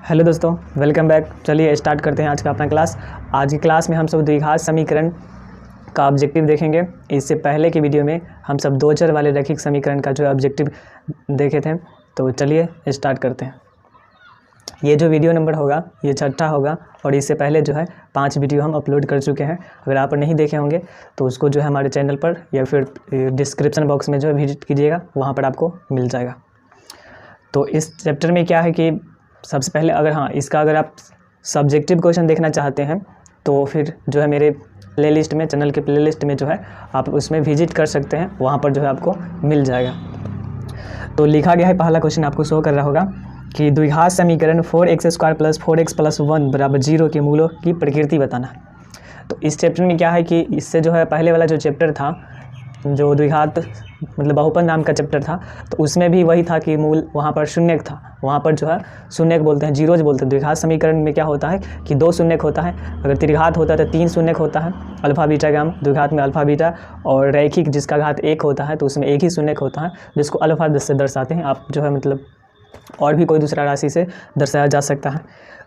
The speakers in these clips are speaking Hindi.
हेलो दोस्तों, वेलकम बैक। चलिए स्टार्ट करते हैं आज का अपना क्लास। आज की क्लास में हम सब द्विघात समीकरण का ऑब्जेक्टिव देखेंगे। इससे पहले की वीडियो में हम सब दो चर वाले रैखिक समीकरण का जो है ऑब्जेक्टिव देखे थे। तो चलिए स्टार्ट करते हैं। ये जो वीडियो नंबर होगा ये छठा होगा और इससे पहले जो है 5 वीडियो हम अपलोड कर चुके हैं। अगर आप नहीं देखे होंगे तो उसको जो है हमारे चैनल पर या फिर डिस्क्रिप्शन बॉक्स में जो है विजिट कीजिएगा, वहाँ पर आपको मिल जाएगा। तो इस चैप्टर में क्या है कि सबसे पहले अगर आप सब्जेक्टिव क्वेश्चन देखना चाहते हैं तो फिर जो है मेरे प्लेलिस्ट में, चैनल के प्लेलिस्ट में जो है आप उसमें विजिट कर सकते हैं, वहाँ पर जो है आपको मिल जाएगा। तो लिखा गया है, पहला क्वेश्चन आपको शो कर रहा होगा कि द्विघात समीकरण 4x² + 4x + 1 = 0 के मूलों की प्रकृति बताना। तो इस चैप्टर में क्या है कि इससे जो है पहले वाला जो चैप्टर था, जो द्विघात मतलब बहुपद नाम का चैप्टर था, तो उसमें भी वही था कि मूल वहाँ पर शून्यक था। वहाँ पर जो है शून्यक बोलते हैं, जीरोज बोलते हैं। द्विघात समीकरण में क्या होता है कि 2 शून्यक होता है, अगर त्रिघात होता है तो 3 शून्यक होता है, अल्फा बीटा गाम द्विघात में अल्फा बीटा, और रैखिक जिसका घात 1 होता है तो उसमें एक ही शून्यक होता है जिसको अल्फा से दर्शाते हैं। आप जो है मतलब और भी कोई दूसरा राशि से दर्शाया जा सकता है।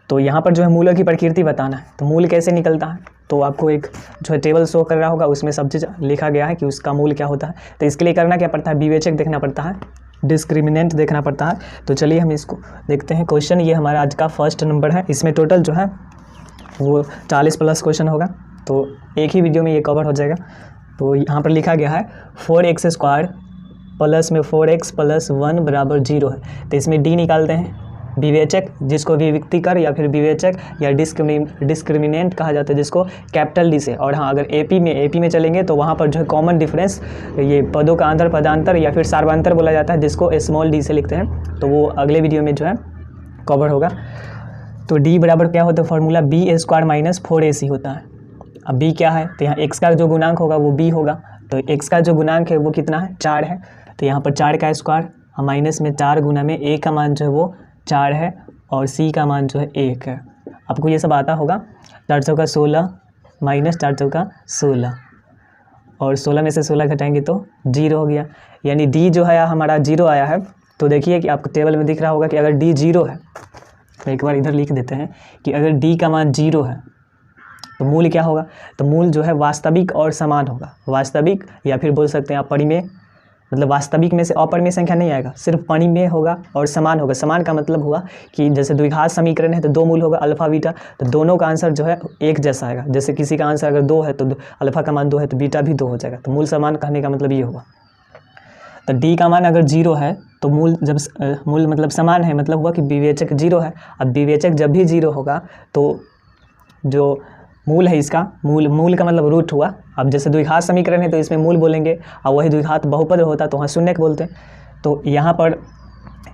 तो यहाँ पर जो है मूलों की प्रकृति बताना है। तो मूल कैसे निकलता है, तो आपको एक जो है टेबल शो कर रहा होगा, उसमें सब चीज़ लिखा गया है कि उसका मूल क्या होता है। तो इसके लिए करना क्या पड़ता है, विवेचक देखना पड़ता है, डिस्क्रिमिनेंट देखना पड़ता है। तो चलिए हम इसको देखते हैं। क्वेश्चन ये हमारा आज का फर्स्ट नंबर है। इसमें टोटल जो है वो 40+ क्वेश्चन होगा, तो एक ही वीडियो में ये कवर हो जाएगा। तो यहाँ पर लिखा गया है 4x² प्लस में 4x + 1 = 0 है। तो इसमें डी निकालते हैं, विवेचक जिसको विविक्तिकर या फिर विवेचक या डिस्क्रिमिनेंट कहा जाता है, जिसको कैपिटल डी से। और हाँ, अगर एपी में चलेंगे तो वहाँ पर जो है कॉमन डिफरेंस, ये पदों का अंतर, पदांतर या फिर सार्वंतर बोला जाता है, जिसको स्मॉल डी से लिखते हैं। तो वो अगले वीडियो में जो है कवर होगा। तो डी बराबर क्या होता है, फॉर्मूला b² - 4ac होता है। अब b क्या है, तो यहाँ x का जो गुणांक होगा वो b होगा। तो x का जो गुणांक है वो कितना है, 4 है। तो यहाँ पर 4 का स्क्वायर माइनस में 4 गुना में a का मान जो है वो 4 है और c का मान जो है 1 है। आपको ये सब आता होगा। 4 चौका 16 माइनस 4 चौका 16, और 16 में से 16 घटाएंगे तो 0 हो गया। यानी d जो है हमारा 0 आया है। तो देखिए कि आपको टेबल में दिख रहा होगा कि अगर d 0 है, तो एक बार इधर लिख देते हैं कि अगर d का मान 0 है तो मूल क्या होगा, तो मूल जो है वास्तविक और समान होगा। वास्तविक या फिर बोल सकते हैं आप परिमेय, मतलब वास्तविक में से अपरिमेय संख्या नहीं आएगा, सिर्फ परिमेय होगा और समान होगा। समान का मतलब हुआ कि जैसे द्विघात समीकरण है तो 2 मूल होगा अल्फा बीटा, तो दोनों का आंसर जो है एक जैसा आएगा। जैसे किसी का आंसर अगर 2 है तो अल्फा का मान 2 है तो बीटा भी 2 हो जाएगा। तो मूल समान कहने का मतलब ये होगा। तो डी का मान अगर 0 है तो मूल मतलब समान है, मतलब हुआ कि विवेचक 0 है। अब विवेचक जब भी 0 होगा तो जो मूल है इसका, मूल का मतलब रूट हुआ। अब जैसे द्विघात समीकरण है तो इसमें मूल बोलेंगे, और वही द्विघात बहुपद होता तो वहाँ शून्यक बोलते हैं। तो यहाँ पर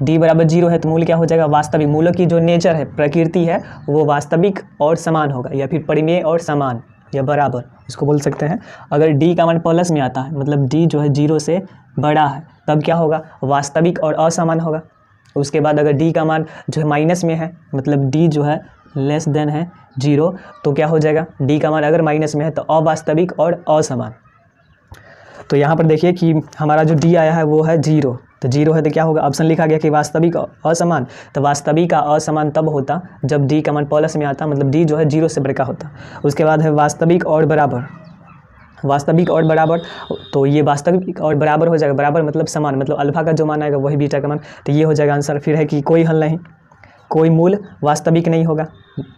d बराबर 0 है तो मूल क्या हो जाएगा, वास्तविक। मूलों की जो नेचर है, प्रकृति है, वो वास्तविक और समान होगा, या फिर परिमेय और समान या बराबर इसको बोल सकते हैं। अगर d का मान प्लस में आता है, मतलब d जो है 0 से बड़ा है, तब क्या होगा, वास्तविक और असमान होगा। उसके बाद अगर d का मान जो है माइनस में है, मतलब d जो है लेस देन है 0, तो क्या हो जाएगा, d का मान अगर माइनस में है तो अवास्तविक और असमान। तो यहाँ पर देखिए कि हमारा जो d आया है वो है 0। तो 0 है तो क्या होगा, ऑप्शन लिखा गया कि वास्तविक असमान। तो वास्तविक का असमान तब होता जब d का मान प्लस में आता, मतलब d जो है 0 से बड़ा होता। उसके बाद है वास्तविक और बराबर। वास्तविक और बराबर, तो ये वास्तविक और बराबर हो जाएगा। बराबर मतलब समान, मतलब अल्फा का जो मान आएगा वही बीटा का मान। तो ये हो जाएगा आंसर। फिर है कि कोई हल नहीं, कोई मूल वास्तविक नहीं होगा।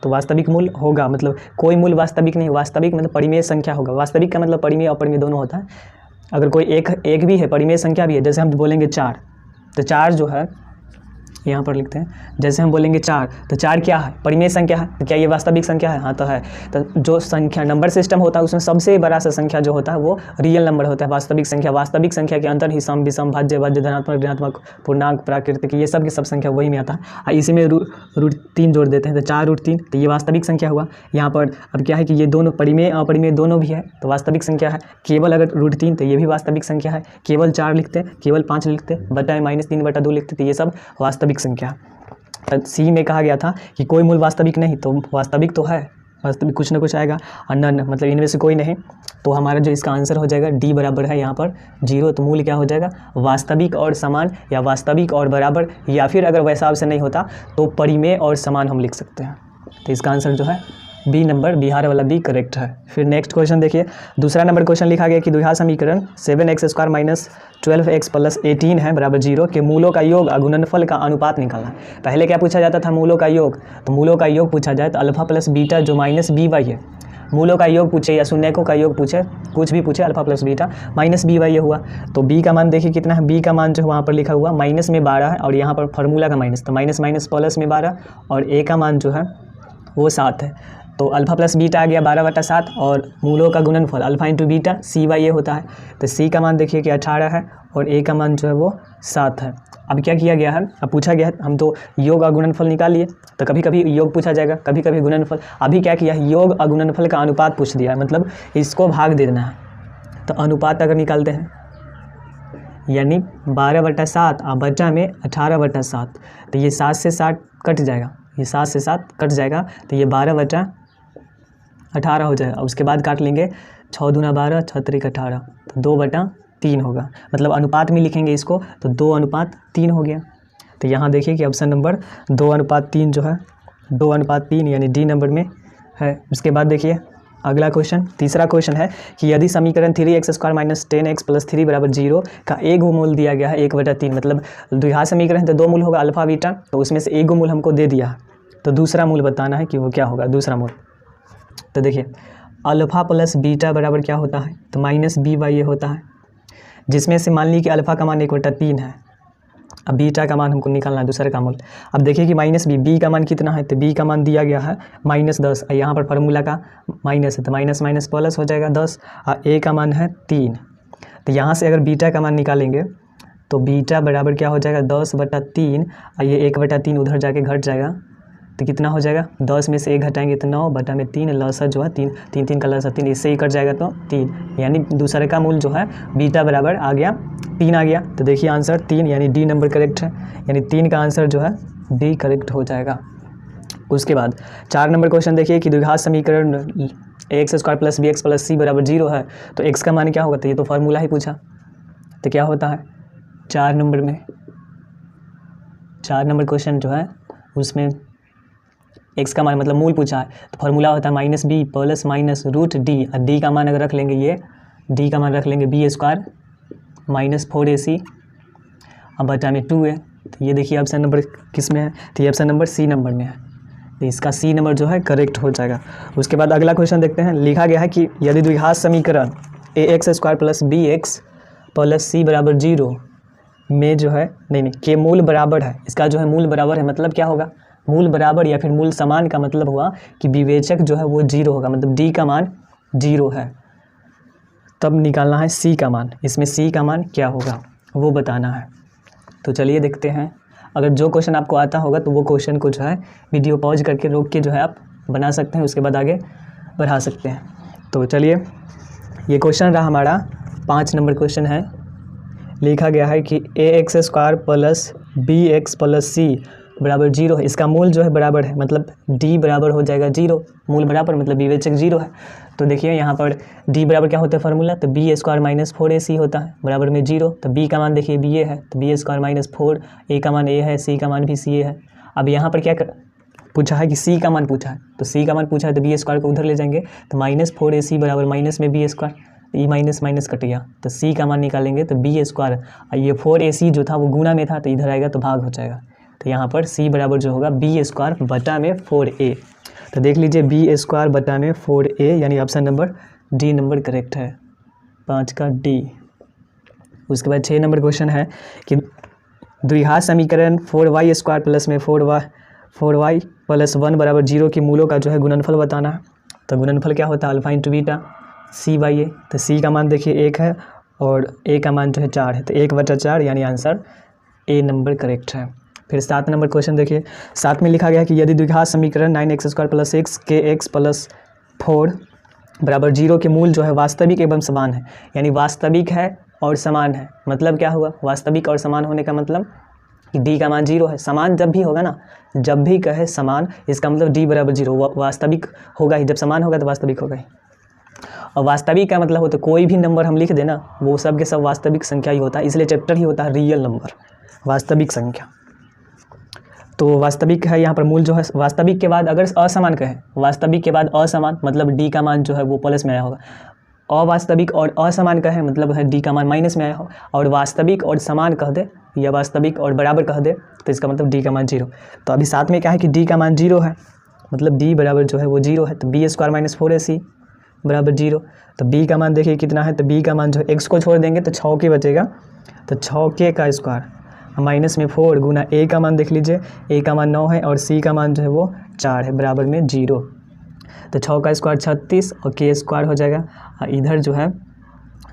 तो वास्तविक मूल होगा, मतलब कोई मूल वास्तविक नहीं। वास्तविक मतलब परिमेय संख्या होगा। वास्तविक का मतलब परिमेय और अपरिमेय दोनों होता है। अगर कोई एक भी है, परिमेय संख्या भी है, जैसे हम बोलेंगे 4, तो 4 जो है यहाँ पर लिखते हैं, जैसे हम बोलेंगे 4, तो 4 क्या है, परिमेय संख्या है। तो क्या ये वास्तविक संख्या है, हाँ तो है। तो जो संख्या नंबर सिस्टम होता है उसमें सबसे बड़ा सा संख्या जो होता है वो रियल नंबर होता है, वास्तविक संख्या। वास्तविक संख्या के अंतर ही सम, विषम, भाज्य, भाज्य, धनात्मक, ऋणात्मक, पूर्णांक, प्राकृतिक, ये सब की सब संख्या वही में आता है। इसी में रूट 3 जोड़ देते हैं तो 4√3, तो ये वास्तविक संख्या हुआ। यहाँ पर अब क्या है कि ये दोनों परिमेय अपरिमेय दोनों भी है, तो वास्तविक संख्या है। केवल अगर √3 तो ये भी वास्तविक संख्या है। केवल 4 लिखते, केवल 5 लिखते, बटा -3/2 लिखते, तो ये सब वास्तविक संख्या। सी में कहा गया था कि कोई मूल वास्तविक नहीं, तो वास्तविक तो है। वास्तविक कुछ ना कुछ आएगा और नन मतलब इनमें से कोई नहीं, तो हमारा जो इसका आंसर हो जाएगा डी बराबर है यहाँ पर 0। तो मूल क्या हो जाएगा, वास्तविक और समान या वास्तविक और बराबर, या फिर अगर वैसा ऑप्शन नहीं होता तो परिमेय और समान हम लिख सकते हैं। तो इसका आंसर जो है बी नंबर, बिहार वाला बी करेक्ट है। फिर नेक्स्ट क्वेश्चन देखिए, दूसरा नंबर क्वेश्चन लिखा गया कि द्विघात समीकरण 7x² माइनस 12x प्लस 18 है बराबर 0 के मूलों का योग और गुणनफल का अनुपात निकालना। पहले क्या पूछा जाता था, मूलों का योग। तो मूलों का योग पूछा जाए तो अल्फा प्लस बीटा जो माइनस बी वाई है, मूलों का योग पूछे या शून्यकों का योग पूछे, कुछ भी पूछे, alpha plus beta minus B Y ये हुआ। तो बी का मान देखिए कितना है, बी का मान जो वहाँ पर लिखा हुआ माइनस में 12 है और यहाँ पर फार्मूला का माइनस, तो माइनस माइनस प्लस में 12 और ए का मान जो है वो 7 है। तो अल्फा प्लस बीटा आ गया 12/7 और मूलों का गुणनफल अल्फा इंटू बीटा सी वाई ये होता है। तो सी का मान देखिए कि 18 है और ए का मान जो है वो 7 है। अब क्या किया गया है, अब पूछा गया है, हम तो योग और गुणनफल निकाल लिए, तो कभी कभी योग पूछा जाएगा, कभी कभी गुणनफल। अभी क्या किया है, योग और गुणनफल का अनुपात पूछ दिया है, मतलब इसको भाग दे देना है। तो अनुपात अगर निकालते हैं यानी 12/7 और बचा में 18/7, तो ये 7 से 7 कट जाएगा, ये 7 से 7 कट जाएगा, तो ये 12/18 हो जाएगा। उसके बाद काट लेंगे 6 दूना 12, 6 त्रिक 18, तो 2/3 होगा। मतलब अनुपात में लिखेंगे इसको तो 2:3 हो गया। तो यहाँ देखिए कि ऑप्शन नंबर 2:3 जो है 2:3 यानी डी नंबर में है। उसके बाद देखिए अगला क्वेश्चन, तीसरा क्वेश्चन है कि यदि समीकरण 3x² माइनस 10x प्लस 3 बराबर 0 का एक मूल दिया गया है 1/3, मतलब द्विघात समीकरण है तो 2 मूल होगा अल्फा बीटा, तो उसमें से एक मूल हमको दे दिया है, तो दूसरा मूल बताना है कि वो क्या होगा दूसरा मूल। तो देखिए अल्फा प्लस बीटा बराबर क्या होता है, तो माइनस बी वाई ये होता है, जिसमें से मान ली कि अल्फा का मान 1/3 है, अब बीटा का मान हमको निकालना है दूसरे का मूल। अब देखिए कि माइनस बी का मान कितना है, तो बी का मान दिया गया है -10, यहाँ पर फार्मूला का माइनस है तो माइनस माइनस प्लस हो जाएगा 10 और ए का मान है 3। तो यहाँ से अगर बीटा का मान निकालेंगे तो बीटा बराबर क्या हो जाएगा 10/3 और ये 1/3 उधर जाके घट जाएगा, तो कितना हो जाएगा 10 में से 1 घटाएंगे तो 9/3 लसा जो है 3, 3 का लसा 3, इससे ही कट जाएगा तो 3, यानी दूसरे का मूल जो है बीटा बराबर आ गया 3 आ गया। तो देखिए आंसर 3 यानी डी नंबर करेक्ट है, यानी 3 का आंसर जो है डी करेक्ट हो जाएगा। उसके बाद 4 नंबर क्वेश्चन देखिए कि द्विघात समीकरण ax² plus bx plus c बराबर 0 है, तो x का मान क्या होगा, तो ये तो फार्मूला ही पूछा, तो क्या होता है 4 नंबर में 4 नंबर क्वेश्चन जो है उसमें x का मान मतलब मूल पूछा है, तो फार्मूला होता है minus B plus minus root D, और डी का मान अगर रख लेंगे, ये डी का मान रख लेंगे b² माइनस 4ac अब बचा में 2a। तो ये देखिए ऑप्शन नंबर किस में है, तो ये ऑप्शन नंबर सी नंबर में है, तो इसका सी नंबर जो है करेक्ट हो जाएगा। उसके बाद अगला क्वेश्चन देखते हैं, लिखा गया है कि यदि द्विघात समीकरण ax² plus bx plus c बराबर 0 में जो है नहीं के मूल बराबर है, इसका जो है मूल बराबर है, मतलब क्या होगा मूल बराबर या फिर मूल समान का मतलब हुआ कि विवेचक जो है वो 0 होगा, मतलब डी का मान 0 है, तब निकालना है सी का मान, इसमें सी का मान क्या होगा वो बताना है। तो चलिए देखते हैं, अगर जो क्वेश्चन आपको आता होगा तो वो क्वेश्चन को जो है वीडियो पॉज करके रोक के जो है आप बना सकते हैं, उसके बाद आगे बढ़ा सकते हैं। तो चलिए ये क्वेश्चन रहा हमारा 5 नंबर क्वेश्चन है, लिखा गया है कि ax² plus bx plus c बराबर 0 है, इसका मूल जो है बराबर है, मतलब d बराबर हो जाएगा 0, मूल बराबर मतलब विवेचक 0 है। तो देखिए यहाँ पर d बराबर क्या होता है फार्मूला, तो b² माइनस 4ac होता है बराबर में 0, तो b का मान देखिए ba है तो b² माइनस 4, a का मान a है, c का मान भी ca है। अब यहाँ पर क्या पूछा है कि c का मान पूछा है, तो c का मान पूछा है तो b² को उधर ले जाएंगे, तो -4ac बराबर माइनस में b², E minus minus cut गया, तो c का मान निकालेंगे तो b² और ये 4ac जो था वो गुना में था तो इधर आएगा तो भाग हो जाएगा, तो यहाँ पर c बराबर जो होगा b² बटा में 4a। तो देख लीजिए b² बटा में 4a यानी option number D number correct है, 5 का डी। उसके बाद 6 नंबर क्वेश्चन है कि द्विघात समीकरण 4y² प्लस में 4y प्लस 1 बराबर 0 की मूलों का जो है गुणनफल बताना है। तो गुणनफल क्या होता है अल्फा इंटू बीटा c/a, तो c का मान देखिए 1 है और a का मान जो है 4 है, तो 1/4 यानी आंसर ए नंबर करेक्ट है। फिर 7 नंबर क्वेश्चन देखिए, 7 में लिखा गया कि यदि द्विघात समीकरण 9x² प्लस 6 kx प्लस 4 बराबर 0 के मूल जो है वास्तविक एवं समान है, यानी वास्तविक है और समान है, मतलब क्या हुआ वास्तविक और समान होने का मतलब कि डी का मान 0 है। समान जब भी होगा ना, जब भी कहे समान, इसका मतलब डी बराबर 0 वास्तविक होगा ही। जब समान होगा तो वास्तविक होगा ही। और वास्तविक का मतलब होता है कोई भी नंबर हम लिख देना वो सब के सब वास्तविक संख्या ही होता है, इसलिए चैप्टर ही होता है रियल नंबर, वास्तविक संख्या। तो वास्तविक है यहाँ पर मूल जो है। वास्तविक के बाद अगर असमान कहे, वास्तविक के बाद असमान मतलब डी का मान जो है वो प्लस में आया होगा। अवास्तविक और असमान कहे मतलब है डी का मान माइनस में आया हो। और वास्तविक और समान कह दे या वास्तविक और बराबर कह दे तो इसका मतलब डी का मान 0। तो अभी साथ में क्या है कि डी का मान 0 है, मतलब डी बराबर जो है वो 0 है। तो बी स्क्वायर माइनस 4ac बराबर 0। तो बी का मान देखिए कितना है, तो बी का मान जो है एक्स को छोड़ देंगे तो 6k बचेगा, तो 6k का स्क्वायर माइनस में 4 गुना ए का मान देख लीजिए, ए का मान 9 है और सी का मान जो है वो 4 है बराबर में 0। तो 6 का स्क्वायर 36 और के स्क्वायर हो जाएगा। और इधर जो है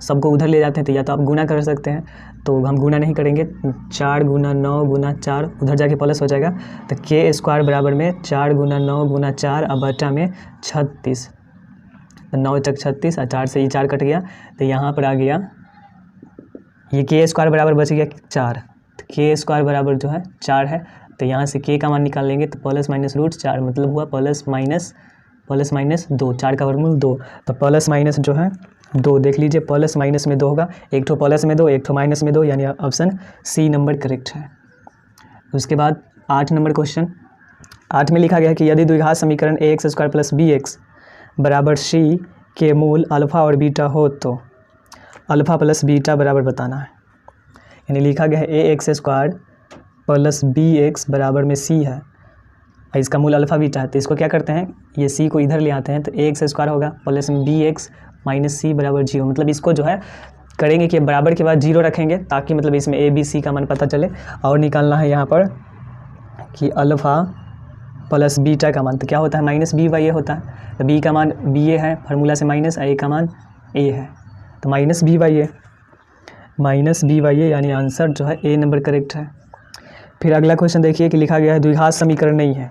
सबको उधर ले जाते हैं तो या तो आप गुना कर सकते हैं, तो हम गुना नहीं करेंगे। 4 गुना 9 गुना 4 उधर जाके प्लस हो जाएगा, तो के स्क्वायर बराबर में 4 गुना 9 गुना 4 और बटा में 36, तो 9 तक 36 और 4 से ये 4 कट गया, तो यहाँ पर आ गया ये के स्क्वायर बराबर बच गया 4। तो के स्क्वायर बराबर जो है 4 है, तो यहाँ से के का मान निकाल लेंगे तो प्लस माइनस रूट 4 मतलब हुआ प्लस माइनस 2, 4 का वर्गमूल 2। तो प्लस माइनस जो है 2 देख लीजिए, प्लस माइनस में 2 होगा, एक ठो प्लस में 2 एक ठो माइनस में 2, यानी ऑप्शन सी नंबर करेक्ट है। उसके बाद 8 नंबर क्वेश्चन। 8 में लिखा गया है कि यदि द्विघात समीकरण ax स्क्वायर प्लस bx बराबर c के मूल अल्फ़ा और बीटा हो तो अल्फ़ा प्लस बीटा बराबर बताना है। यानी लिखा गया है ax स्क्वायर प्लस bx बराबर में c है, इसका मूल अल्फ़ा बीटा है। तो इसको क्या करते हैं, ये c को इधर ले आते हैं, तो ax स्क्वायर होगा प्लस में bx माइनस c बराबर 0। मतलब इसको जो है करेंगे कि बराबर के बाद 0 रखेंगे ताकि मतलब इसमें a b c का मान पता चले। और निकालना है यहाँ पर कि अल्फ़ा प्लस बीटा का मान तो क्या होता है माइनस बी बाई ए होता है। तो बी का मान बी ए है फार्मूला से माइनस, ए का मान ए है, तो माइनस बी बाई ए यानी आंसर जो है ए नंबर करेक्ट है। फिर अगला क्वेश्चन देखिए कि लिखा गया है द्विघात समीकरण नहीं है।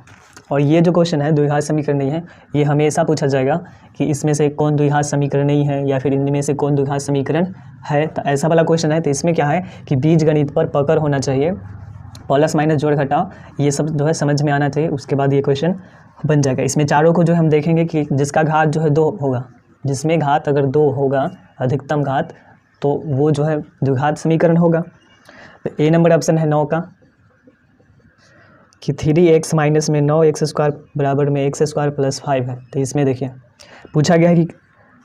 और ये जो क्वेश्चन है द्विघात समीकरण नहीं है, ये हमेशा पूछा जाएगा कि इसमें से कौन द्विघात समीकरण नहीं है या फिर इनमें से कौन द्विघात समीकरण है। तो ऐसा वाला क्वेश्चन है, तो इसमें क्या है कि बीजगणित पर पकड़ होना चाहिए, प्लस माइनस जोड़ घटाव ये सब जो है समझ में आना चाहिए, उसके बाद ये क्वेश्चन बन जाएगा। इसमें चारों को जो हम देखेंगे कि जिसका घात जो है 2 होगा, जिसमें घात अगर 2 होगा अधिकतम घात, तो वो जो है द्विघात समीकरण होगा। तो ए नंबर ऑप्शन है 9 का कि 3x माइनस में 9x स्क्वायर बराबर में x स्क्वायर प्लस 5 है। तो इसमें देखिए पूछा गया है कि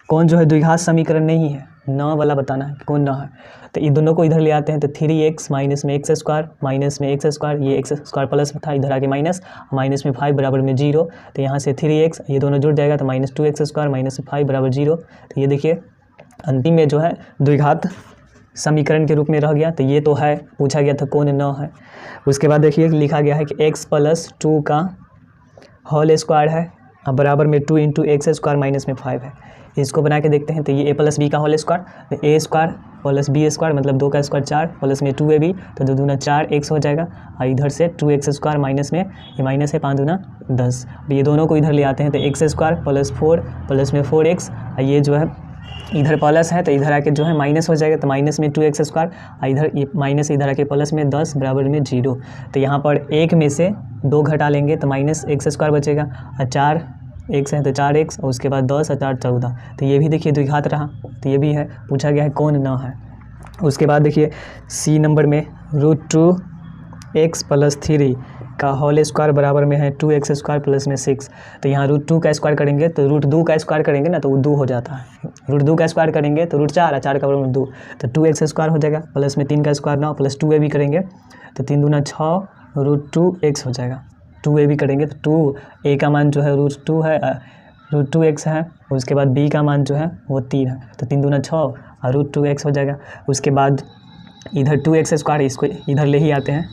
कौन जो है द्विघात समीकरण नहीं है, 9 वाला बताना है कि कौन 9 है। तो इन दोनों को इधर ले आते हैं, तो 3x माइनस में x स्क्वायर माइनस में x स्क्वायर, ये x स्क्वायर प्लस था इधर आके माइनस में 5 बराबर में 0। तो यहाँ से 3x ये दोनों जुड़ जाएगा तो माइनस 2x स्क्वायर माइनस में 5 बराबर 0। तो ये देखिए अंतिम में जो है द्विघात समीकरण के रूप में रह गया। तो ये तो है, पूछा गया था कौन 9 है। उसके बाद देखिए लिखा गया है कि x प्लस 2 का होल स्क्वायर है बराबर में 2 इंटू एक्स स्क्वायर माइनस में 5 है। इसको बना के देखते हैं, तो ये a प्लस बी का होल स्क्वायर, तो a square plus B square मतलब 2 का स्क्वायर 4 प्लस में 2ab, तो 2 दूना 4x हो जाएगा। और इधर से 2x स्क्वायर माइनस में ये माइनस है 5 दूना 10, ये दोनों को इधर ले आते हैं, तो x स्क्वायर प्लस 4 प्लस में 4x, ये जो है इधर प्लस है तो इधर आके जो है माइनस हो जाएगा, तो माइनस में 2x स्क्वायर, इधर ये माइनस इधर आके प्लस में 10 बराबर में 0। तो यहाँ पर 1 में से 2 घटा लेंगे तो माइनस x स्क्वायर बचेगा, और 4 x है तो 4x, और उसके बाद 10 और 4 14। तो ये भी देखिए द्विघात रहा, तो ये भी है, पूछा गया है कौन 9 है। उसके बाद देखिए सी नंबर में √2x प्लस 3 का होल स्क्वायर बराबर में है 2x स्क्वायर प्लस में 6। तो यहाँ √2 का स्क्वायर करेंगे तो √2 का स्क्वायर करेंगे ना तो वो 2 हो जाता है, √2 का स्क्वायर करेंगे तो √4 और 4 का बराबर में 2, तो 2x स्क्वायर हो जाएगा प्लस में 3 का स्क्वायर 9 प्लस 2a भी करेंगे तो 3 दूना 6 √2x हो जाएगा। 2a भी करेंगे तो 2a का मान जो है √2 है, √2x है, उसके बाद b का मान जो है वो 3 है, तो 3 दूना 6 और √2x हो जाएगा। उसके बाद इधर 2x स्क्वायर इसको इधर ले ही आते हैं,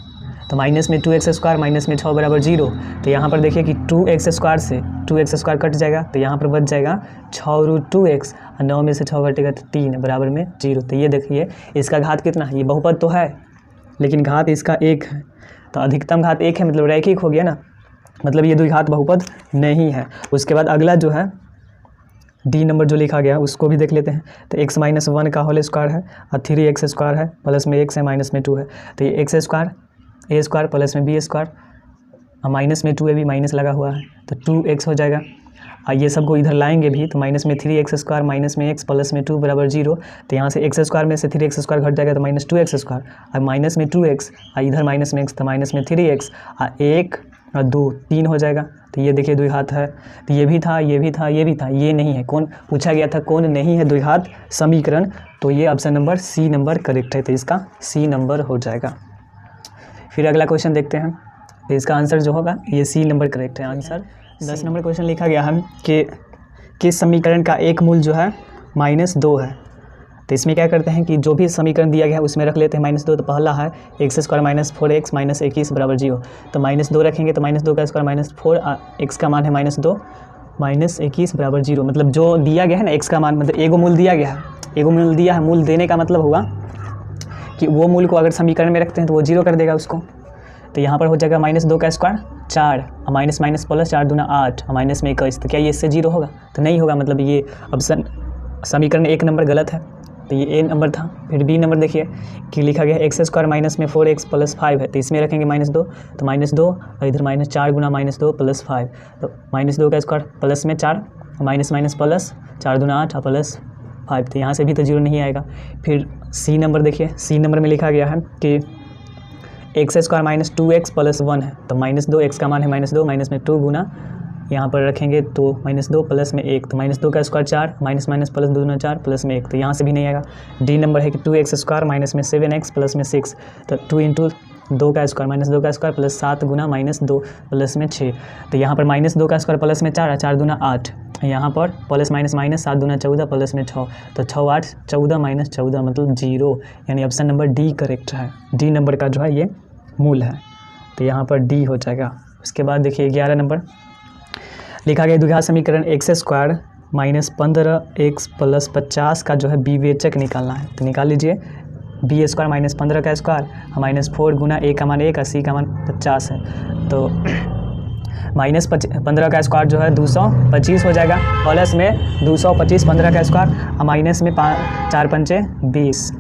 तो माइनस में 2x स्क्वायर माइनस में 6 बराबर 0। तो यहाँ पर देखिए कि 2x स्क्वायर से 2x स्क्वायर कट जाएगा, तो यहाँ पर बच जाएगा 6√2x, और 9 में से 6 घटेगा तो 3 बराबर में 0। तो ये देखिए इसका घात कितना है, ये बहुपद तो है लेकिन घात इसका 1 है, तो अधिकतम घात 1 है मतलब रैखिक हो गया ना, मतलब ये द्विघात बहुपद नहीं है। उसके बाद अगला जो है डी नंबर जो लिखा गया उसको भी देख लेते हैं। तो x माइनस 1 का होल स्क्वायर है और 3x स्क्वायर है प्लस में x है माइनस में 2 है, तो ये x स्क्वायर ए स्क्वायर प्लस में बी स्क्वायर, माइनस में 2ab माइनस लगा हुआ है तो 2x हो जाएगा। ये सबको इधर लाएंगे भी तो माइनस में 3x स्क्वायर माइनस में x प्लस में 2 बराबर 0। तो यहाँ से x स्क्वायर में से 3x स्क्वायर घट जाएगा तो माइनस 2x स्क्वायर, और माइनस में 2x, इधर माइनस में x तो माइनस में 3x, 1 और 2 3 हो जाएगा। तो ये देखिए द्विघात है, तो ये भी था, ये भी था, ये भी था, ये नहीं है। कौन पूछा गया था, कौन नहीं है द्विघात समीकरण, तो ये option number C number correct है, तो इसका सी नंबर हो जाएगा। फिर अगला क्वेश्चन देखते हैं, तो इसका आंसर जो होगा ये सी नंबर करेक्ट है आंसर। 10 नंबर क्वेश्चन लिखा गया है कि किस समीकरण का एक मूल जो है -2 है। तो इसमें क्या करते हैं कि जो भी समीकरण दिया गया है उसमें रख लेते हैं -2। तो पहला है x square minus 4x minus 21 बराबर 0। तो -2 रखेंगे तो -2 का स्क्वायर माइनस 4, x का मान है -2 माइनस 21 बराबर 0। मतलब जो दिया गया है ना x का मान, मतलब एगो मूल दिया गया है, एगो मूल दिया है। मूल देने का मतलब हुआ कि वो मूल को अगर समीकरण में रखते हैं तो वो 0 कर देगा उसको। तो यहाँ पर हो जाएगा -2 का स्क्वायर 4, माइनस माइनस प्लस 4 दूना 8, माइनस में 21। तो क्या ये इससे 0 होगा? तो नहीं होगा, मतलब ये ऑप्शन समीकरण 1 नंबर गलत है। तो ये ए नंबर था। फिर बी नंबर देखिए कि लिखा गया x स्क्वायर माइनस में 4x प्लस 5 है, तो इसमें रखेंगे -2। तो -2 और इधर -4 गुना -2 प्लस 5, तो -2 का स्क्वायर प्लस में 4, माइनस माइनस प्लस 4 दूना 8 और प्लस 5। तो यहाँ से भी तो 0 नहीं आएगा। फिर सी नंबर देखिए, सी नंबर में लिखा गया है कि x square minus 2x plus 1 है, तो -2, x का मान है -2 माइनस में 2 गुना यहाँ पर रखेंगे तो -2 प्लस में 1, तो -2 का स्क्वायर 4, माइनस माइनस प्लस 2 दूना 4 प्लस में 1। तो यहाँ से भी नहीं आएगा। डी नंबर है कि 2x स्क्वायर माइनस में 7x प्लस में 6, तो 2 इंटू 2 का स्क्वायर -2 का स्क्वायर प्लस 7 गुना -2 प्लस में 6। तो यहाँ पर -2 का स्क्वायर प्लस में 4 है, 4 दूना 8, यहाँ पर प्लस माइनस माइनस 7 दूना 14 प्लस में 6, तो 6 8 14 माइनस 14 मतलब 0, यानी ऑप्शन नंबर डी करेक्ट है। डी नंबर का जो है ये मूल है, तो यहाँ पर डी हो जाएगा। उसके बाद देखिए 11 नंबर लिखा गया द्विघात समीकरण x square minus 15x plus 50 का जो है विवेचक निकालना है। तो निकाल लीजिए, बी स्क्वायर माइनस 15 का स्क्वायर माइनस 4 गुना a का मान 1 और c का मान 50 है। तो माइनस 15 का स्क्वायर जो है 225 हो जाएगा, प्लस में 225 15 का स्क्वायर और माइनस में 4 पंचे 20,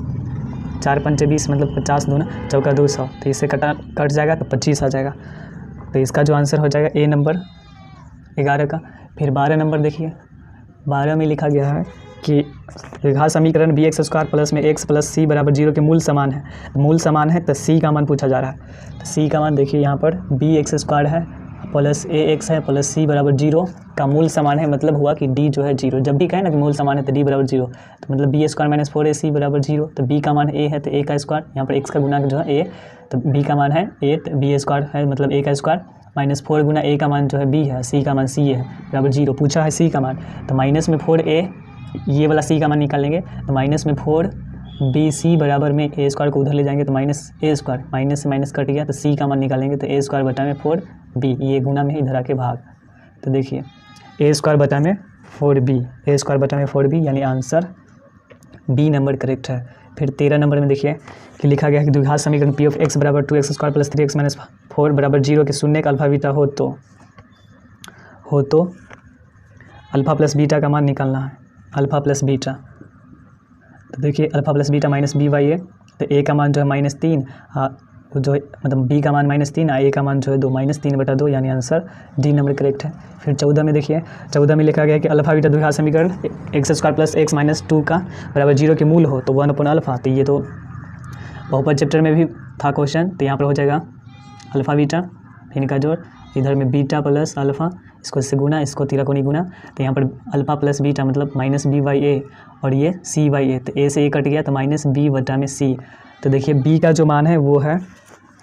4 पंचे 20 मतलब 50 दूना चौका 200, तो इससे कट जाएगा तो 25 आ जाएगा। तो इसका जो आंसर हो जाएगा ए नंबर 11 का। फिर 12 नंबर देखिए, 12 में लिखा गया है कि द्विघात समीकरण बी एक्स स्क्वायर प्लस में x प्लस सी बराबर 0 के मूल समान है। मूल समान है तो सी का मान पूछा जा रहा है। तो सी का मान देखिए यहाँ पर बी एक्स स्क्वायर है प्लस ए एक्स है प्लस सी बराबर 0 का मूल समान है, मतलब हुआ कि डी जो है 0। जब भी कहें ना कि मूल समान है तो डी बराबर 0, तो मतलब बी स्क्वायर माइनस 4ac बराबर 0। तो बी का मान ए है तो ए का स्क्वायर, यहाँ पर x का गुना जो है ए, तो बी का मान है 8, बी स्क्वायर है मतलब ए का स्क्वायर माइनस 4 गुना ए का मान जो है बी है, सी का मान सी है बराबर 0। पूछा है सी का मान, तो माइनस में 4a, ये वाला सी का मान निकालेंगे तो माइनस में 4bc बराबर में ए स्क्वायर को उधर ले जाएंगे तो माइनस ए स्क्वायर, माइनस से माइनस कट गया तो सी का मान निकालेंगे तो ए स्क्वायर बटा में 4b, ये गुना में इधर आके भाग। तो देखिए ए स्क्वायर बटा में 4b, ए स्क्वायर बटा में 4b, यानी आंसर बी नंबर करेक्ट है। फिर 13 नंबर में देखिए कि लिखा गया है कि द्विघात समीकरण पी ऑफ एक्स बराबर 2x square plus 3x minus 4 बराबर 0 के शून्य का अल्फा बीटा हो तो अल्फा प्लस बीटा का मान निकालना है। अल्फा प्लस बीटा, तो देखिए alpha plus beta minus b by a, तो ए का मान जो है -3, जो है मतलब बी का मान -3 और ए का मान जो है 2, -3 बटा 2, यानी आंसर डी नंबर करेक्ट है। फिर 14 में देखिए, 14 में लिखा गया है कि अल्फा बीटा द्विघात समीकरण x square plus x minus 2 का बराबर 0 के मूल हो तो 1/अल्फा। तो ये तो बहुपद चैप्टर में भी था क्वेश्चन, तो यहाँ पर हो जाएगा अल्फा बीटा, फिर इनका जोड़, इधर में बीटा प्लस अल्फा, इसको इससे गुना, इसको तिराकोनी गुना, तो यहाँ पर अल्फा प्लस बीटा मतलब माइनस बी बाई ए और ये सी बाई ए, तो ए से ए कट गया तो माइनस बी बटा में सी। तो देखिए बी का जो मान है वो है,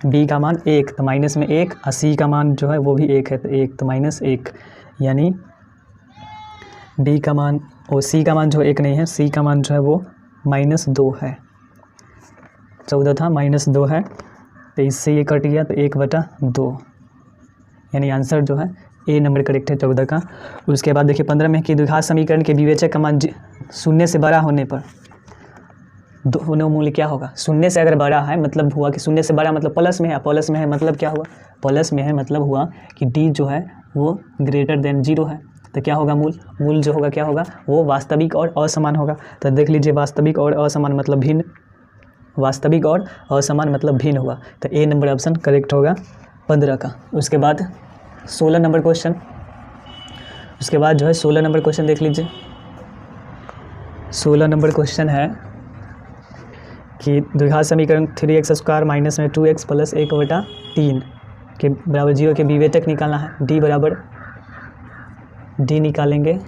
बी का मान 1, तो माइनस में 1 और सी का मान जो है वो भी 1 है, तो 1 तो -1, यानी बी का मान और सी का मान जो 1 नहीं है, सी का मान जो है वो -2 है। 14 था -2 है, तो इससे ये कट गया तो 1/2, यानी आंसर जो है ए नंबर करेक्ट है 14 का। उसके बाद देखिए 15 में कि द्विघात समीकरण के विवेचक का मान 0 से बड़ा होने पर दोनों मूल्य क्या होगा। 0 से अगर बड़ा है मतलब हुआ कि 0 से बड़ा मतलब प्लस में है, प्लस में है मतलब क्या हुआ, प्लस में है मतलब हुआ कि डी जो है वो ग्रेटर देन 0 है। तो क्या होगा, मूल जो होगा क्या होगा, वो वास्तविक और असमान होगा। तो देख लीजिए वास्तविक और असमान मतलब भिन्न, वास्तविक और असमान मतलब भिन्न होगा। तो ए नंबर ऑप्शन करेक्ट होगा 15 का। उसके बाद 16 नंबर क्वेश्चन, उसके बाद जो है 16 नंबर क्वेश्चन देख लीजिए। 16 नंबर क्वेश्चन है कि द्विघात समीकरण 3x² माइनस में 2x प्लस 1/3 के बराबर 0 के विवेचक निकालना है। डी निकालेंगे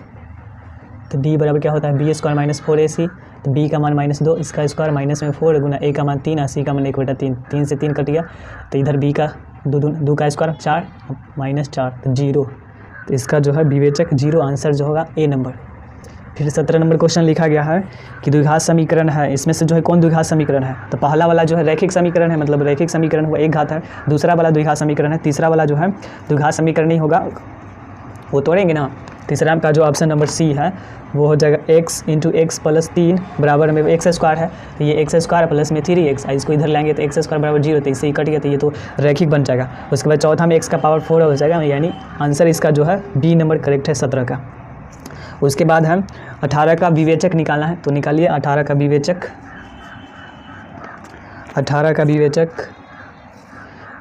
तो डी बराबर क्या होता है, b² माइनस 4ac, तो b का मान -2, इसका स्क्वायर माइनस में 4 गुना a का मान 3 और c का मान 1/3, 3 से 3 कट गया, तो इधर b का 2 का स्क्वायर 4 -4 तो 0, तो इसका जो है विवेचक 0, आंसर जो होगा ए नंबर। फिर 17 नंबर क्वेश्चन लिखा गया है कि द्विघात समीकरण है, इसमें से जो है कौन द्विघात समीकरण है, तो पहला वाला जो है रैखिक समीकरण है, मतलब रैखिक समीकरण हुआ एक घात है, दूसरा वाला द्विघात समीकरण है, तीसरा वाला जो है द्विघात समीकरण नहीं होगा, वो तोड़ेंगे ना। तीसरा का जो ऑप्शन नंबर सी है वो हो जाएगा x × x + 3 बराबर में x² है, तो ये x² प्लस में 3x, इसको इधर लाएंगे तो x² बराबर 0, तो इससे ही कट गया, तो ये तो रैखिक बन जाएगा। उसके बाद चौथा में x का पावर 4 हो जाएगा, यानी आंसर इसका जो है बी नंबर करेक्ट है 17 का। उसके बाद हम 18 का विवेचक निकालना है, तो निकालिए 18 का विवेचक। 18 का विवेचक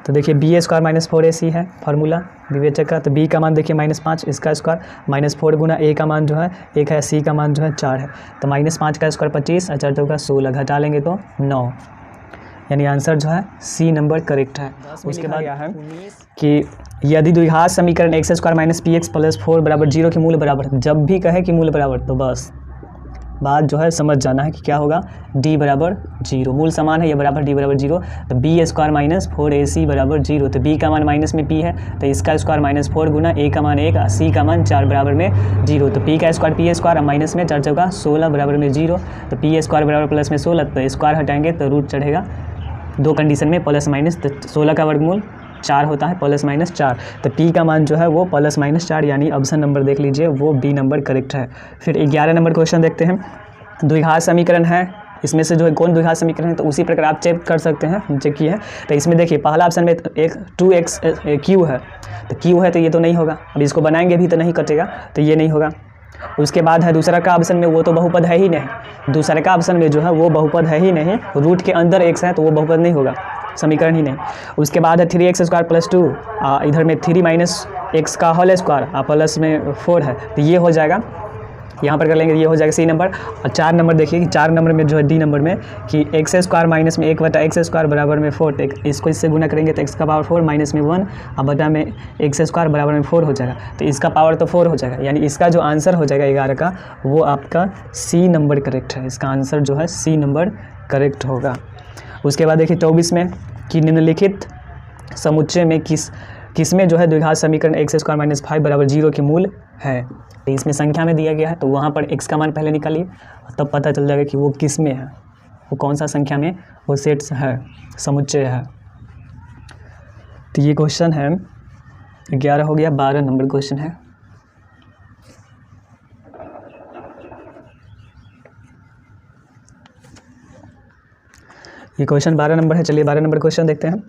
तो देखिए b² माइनस 4ac है फार्मूला विवेचक का, तो b का मान देखिए -5, इसका स्क्वायर -4 गुना a का मान जो है 1 है, c का मान जो है 4 है, तो -5 का स्क्वायर 25 और 4 का 16, घटा लेंगे तो 9, यानी आंसर जो है सी नंबर करेक्ट है। उसके बाद है कि यदि द्विघात समीकरण x² माइनस px प्लस 4 बराबर 0 के मूल बराबर, जब भी कहे कि मूल बराबर तो बस बात जो है समझ जाना है कि क्या होगा, d बराबर 0, मूल समान है, ये बराबर d बराबर 0, तो b² माइनस 4ac बराबर 0, तो b का मान माइनस में p है, तो इसका स्क्वायर -4 गुना a का मान 1, c का मान 4 बराबर में 0, तो p का स्क्वायर p² माइनस में 4 चौका 16 बराबर में 0, तो p² बराबर प्लस में 16, तो स्क्वायर हटाएंगे तो रूट चढ़ेगा, दो कंडीशन में प्लस माइनस, तो 16 का वर्गमूल 4 होता है, +-4, तो p का मान जो है वो +-4, यानी ऑप्शन नंबर देख लीजिए वो बी नंबर करेक्ट है। फिर 11 नंबर क्वेश्चन देखते हैं। द्विघात समीकरण है, इसमें से जो है कौन द्विघात समीकरण है, तो उसी प्रकार आप चेक कर सकते हैं, चेक किए है, तो इसमें देखिए पहला ऑप्शन में एक 2x q है, तो q है तो ये तो नहीं होगा, अब इसको बनाएंगे भी तो नहीं कटेगा, तो ये नहीं होगा। उसके बाद है दूसरा का ऑप्शन में वो तो बहुपद है ही नहीं, दूसरे का ऑप्शन में जो है वो बहुपद है ही नहीं, रूट के अंदर x है तो वो बहुपद नहीं होगा, समीकरण ही नहीं। उसके बाद है 3x² + 2, इधर में 3 - x का होल स्क्वायर प्लस में 4 है, तो ये हो जाएगा, यहाँ पर कर लेंगे, ये हो जाएगा सी नंबर। और 4 नंबर देखिए कि 4 नंबर में जो है डी नंबर में कि x² माइनस में 1/x² बराबर में 4, इसको इससे गुना करेंगे तो x का पावर 4 माइनस में 1 और बटा में x² बराबर में 4 हो जाएगा, तो इसका पावर तो 4 हो जाएगा, यानी इसका जो आंसर हो जाएगा 11 का वो आपका सी नंबर करेक्ट है, इसका आंसर जो है सी नंबर करेक्ट होगा। उसके बाद देखिए 24 में कि निम्नलिखित समुच्चय में किसमें जो है द्विघात समीकरण x² - 5 बराबर 0 के मूल है, तो इसमें संख्या में दिया गया है, तो वहाँ पर x का मान पहले निकालिए, तब पता चल जाएगा कि वो किस में है, वो कौन सा संख्या में वो सेट्स है, समुच्चय है। तो ये क्वेश्चन है 11 हो गया। 12 नंबर क्वेश्चन है, ये क्वेश्चन 12 नंबर है। चलिए 12 नंबर क्वेश्चन देखते हैं।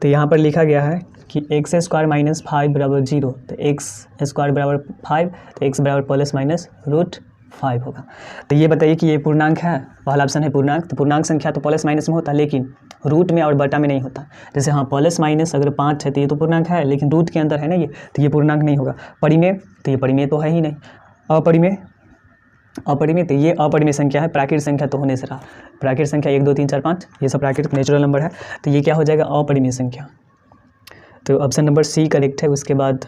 तो यहाँ पर लिखा गया है कि x² - 5 बराबर 0, तो x² बराबर 5, तो x बराबर ±√5 होगा। तो ये बताइए कि ये पूर्णांक है, पहला ऑप्शन है पूर्णांक, तो पूर्णांक संख्या तो प्लस माइनस में होता है, लेकिन रूट में और बटा में नहीं होता। जैसे हाँ प्लस माइनस अगर 5 है तो ये तो पूर्णांक है, लेकिन रूट के अंदर है ना ये, तो ये पूर्णांक नहीं होगा। परिमेय, तो ये परिमेय तो है ही नहीं। अपरिमेय, अपरिमेय, तो ये अपरिमेय संख्या है, प्राकृतिक संख्या तो होने से रहा, प्राकृतिक संख्या 1 2 3 4 5 ये सब प्राकृतिक नेचुरल नंबर है, तो ये क्या हो जाएगा अपरिमेय संख्या, तो ऑप्शन नंबर सी करेक्ट है। उसके बाद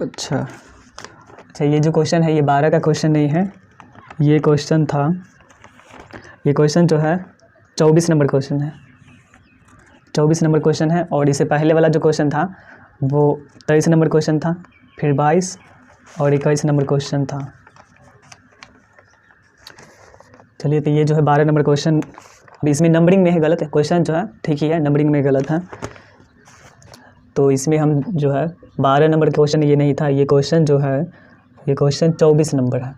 अच्छा ये जो क्वेश्चन है ये 12 का क्वेश्चन नहीं है, ये क्वेश्चन था, ये क्वेश्चन जो है 24 नंबर क्वेश्चन है, 24 नंबर क्वेश्चन है। और इससे पहले वाला जो क्वेश्चन था वो 23 नंबर क्वेश्चन था, फिर 22 और 21 नंबर क्वेश्चन था। चलिए तो ये जो है 12 नंबर क्वेश्चन, अब इसमें नंबरिंग में है गलत है, क्वेश्चन जो है ठीक ही है, नंबरिंग में गलत है, तो इसमें हम जो है 12 नंबर क्वेश्चन ये नहीं था, ये क्वेश्चन जो है ये क्वेश्चन 24 नंबर है,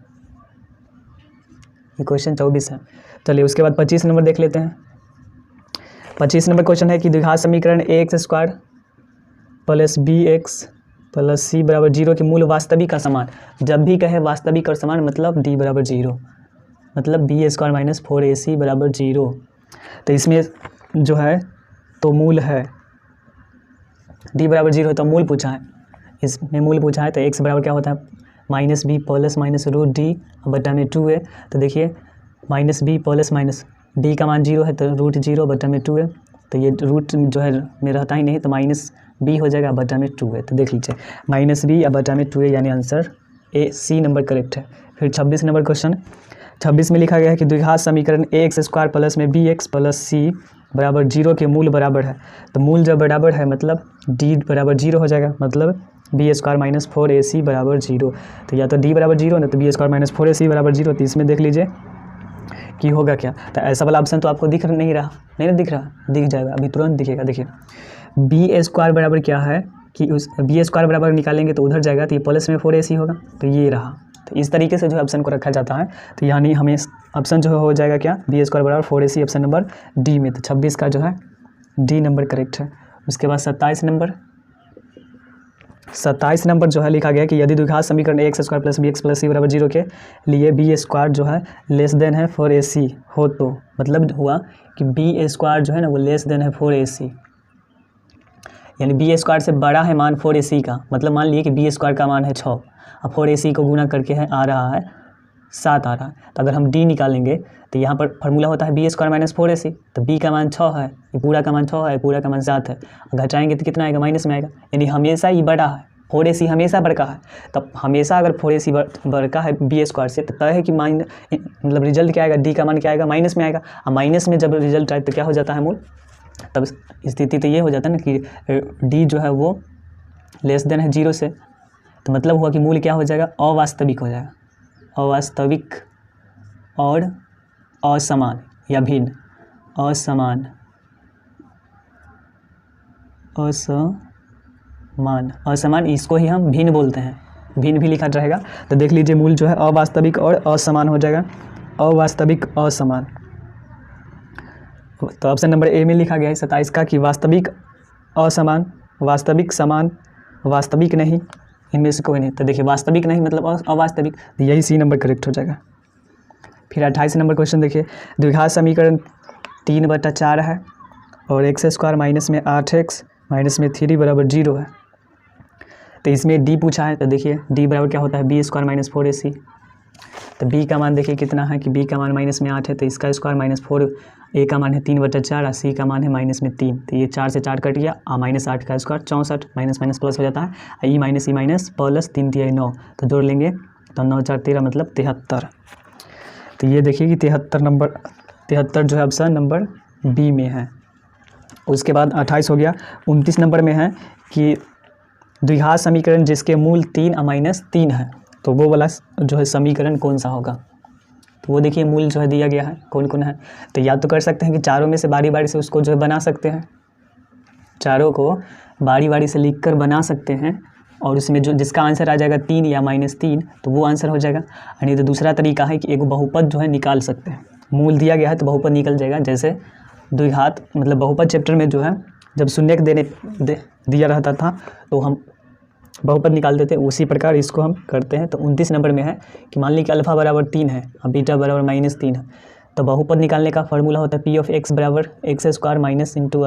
ये क्वेश्चन 24 है। चलिए उसके बाद 25 नंबर देख लेते हैं। 25 नंबर क्वेश्चन है कि द्विघात समीकरण ax² + bx प्लस सी बराबर 0 के मूल वास्तविक का समान। जब भी कहे वास्तविक और समान मतलब डी बराबर 0, मतलब बी स्क्वायर माइनस 4ac बराबर 0। तो इसमें जो है तो मूल है, डी बराबर 0 है तो मूल पूछा है, इसमें मूल पूछा है। तो एक्स बराबर क्या होता है minus B plus minus root D बटा में 2 है। तो देखिए minus B plus minus D का मान 0 है तो रूट 0 बटा में 2 है। तो ये रूट जो है में रहता ही नहीं तो माइनस बी हो जाएगा बटा में 2 है। तो देख लीजिए माइनस बी बटा में 2 है, यानी answer A C number correct है। फिर 26 नंबर क्वेश्चन, 26 में लिखा गया है कि द्विघात समीकरण ए एक्स स्क्वायर प्लस में बी एक्स प्लस सी बराबर 0 के मूल बराबर है। तो मूल जब बराबर है मतलब डी बराबर 0 हो जाएगा, मतलब बी स्क्वायर माइनस 4ac बराबर 0। तो या तो डी बराबर 0 ना तो बी स्क्वायर माइनस 4ac बराबर 0। तो इसमें देख लीजिए कि होगा क्या। तो ऐसा वाला ऑप्शन तो आपको दिख नहीं रहा, नहीं दिख रहा, दिख जाएगा अभी तुरंत दिखेगा। देखिए बी स्क्वायर बराबर क्या है कि उस बी स्क्वायर बराबर निकालेंगे तो उधर जाएगा तो ये प्लस में 4ac होगा, तो ये रहा। तो इस तरीके से जो है ऑप्शन को रखा जाता है। तो यानी हमें ऑप्शन जो हो जाएगा क्या बी स्क्वायर बराबर 4ac ऑप्शन नंबर डी में। तो 26 का जो है डी नंबर करेक्ट है। उसके बाद 27 नंबर जो है लिखा गया कि यदि द्विघात समीकरण x square plus b x plus c बराबर 0 के लिए बी स्क्वायर जो है लेस देन है 4ac हो तो मतलब हुआ कि बी स्क्वायर जो है ना वो लेस देन है 4ac, यानी बी स्क्वायर से बड़ा है मान 4ac का। मतलब मान लिए कि बी स्क्वायर का मान है 6 और 4ac को गुना करके है आ रहा है 7 आ रहा है। तो अगर हम डी निकालेंगे तो यहाँ पर फार्मूला होता है बी स्क्वायर माइनस 4ac। तो बी का मान 6 है, ये पूरा का मान 6 है, पूरा का मान 7 है, घटाएंगे तो कितना आएगा माइनस में आएगा, यानी हमेशा ही बड़ा है 4ac हमेशा बड़ा है। तब हमेशा अगर 4ac बड़ा है बी स्क्वायर से तो तय है कि मतलब रिजल्ट क्या आएगा, डी का मान क्या आएगा माइनस में आएगा। और माइनस में जब रिजल्ट आए तो क्या हो जाता है मूल, तब स्थिति तो ये हो जाता है ना कि डी जो है वो लेस देन है 0 से। तो मतलब हुआ कि मूल क्या हो जाएगा अवास्तविक हो जाएगा, अवास्तविक और असमान या भिन्न, असमान इसको ही हम भिन्न बोलते हैं, भिन्न भी लिखा रहेगा। तो देख लीजिए मूल जो है अवास्तविक और असमान हो जाएगा, अवास्तविक असमान। तो ऑप्शन नंबर ए में लिखा गया है 27 का कि वास्तविक असमान, वास्तविक समान, वास्तविक नहीं, इनमें से कोई नहीं। तो देखिए वास्तविक नहीं मतलब अवास्तविक, तो यही सी नंबर करेक्ट हो जाएगा। फिर 28 नंबर क्वेश्चन देखिए द्विघात समीकरण 3/4 है और एक्स स्क्वायर माइनस में 8x माइनस में 3 बराबर 0 है। तो इसमें डी पूछा है। तो देखिए डी बराबर क्या होता है बी स्क्वायर माइनस 4ac। तो बी का मान देखिए कितना है कि बी का मान माइनस में 8 है तो इसका स्क्वायर माइनस 4, ए का मान है 3/4 और सी का मान है माइनस में 3। तो ये 4 से 4 कट गया और माइनस 8 का स्क्वायर 64, माइनस माइनस प्लस हो जाता है, ई माइनस प्लस 3 3 9। तो जोड़ लेंगे तो 9 4 13 मतलब 73। तो ये देखिए कि 73 जो है ऑप्शन नंबर बी में है। उसके बाद 28 हो गया। 29 नंबर में है कि द्विघात समीकरण जिसके मूल 3 और माइनस 3 है, तो वो वाला जो है समीकरण कौन सा होगा। तो वो देखिए मूल जो है दिया गया है कौन कौन है। तो या तो कर सकते हैं कि चारों में से बारी बारी से उसको जो है बना सकते हैं, चारों को बारी बारी से लिखकर बना सकते हैं और उसमें जो जिसका आंसर आ जाएगा 3 या -3 तो वो आंसर हो जाएगा। नहीं तो दूसरा तरीका है कि एक बहुपद जो है निकाल सकते हैं, मूल दिया गया है तो बहुपद निकल जाएगा। जैसे द्विघात मतलब बहुपद चैप्टर में जो है जब शून्य दिया रहता था तो हम बहुपद निकालते थे, उसी प्रकार इसको हम करते हैं। तो 29 नंबर में है कि मान ली कि अल्फ़ा बराबर 3 है और बीटा बराबर -3 है। तो बहुपद निकालने का फॉर्मूला होता है पी ऑफ एक्स बराबर x square minus into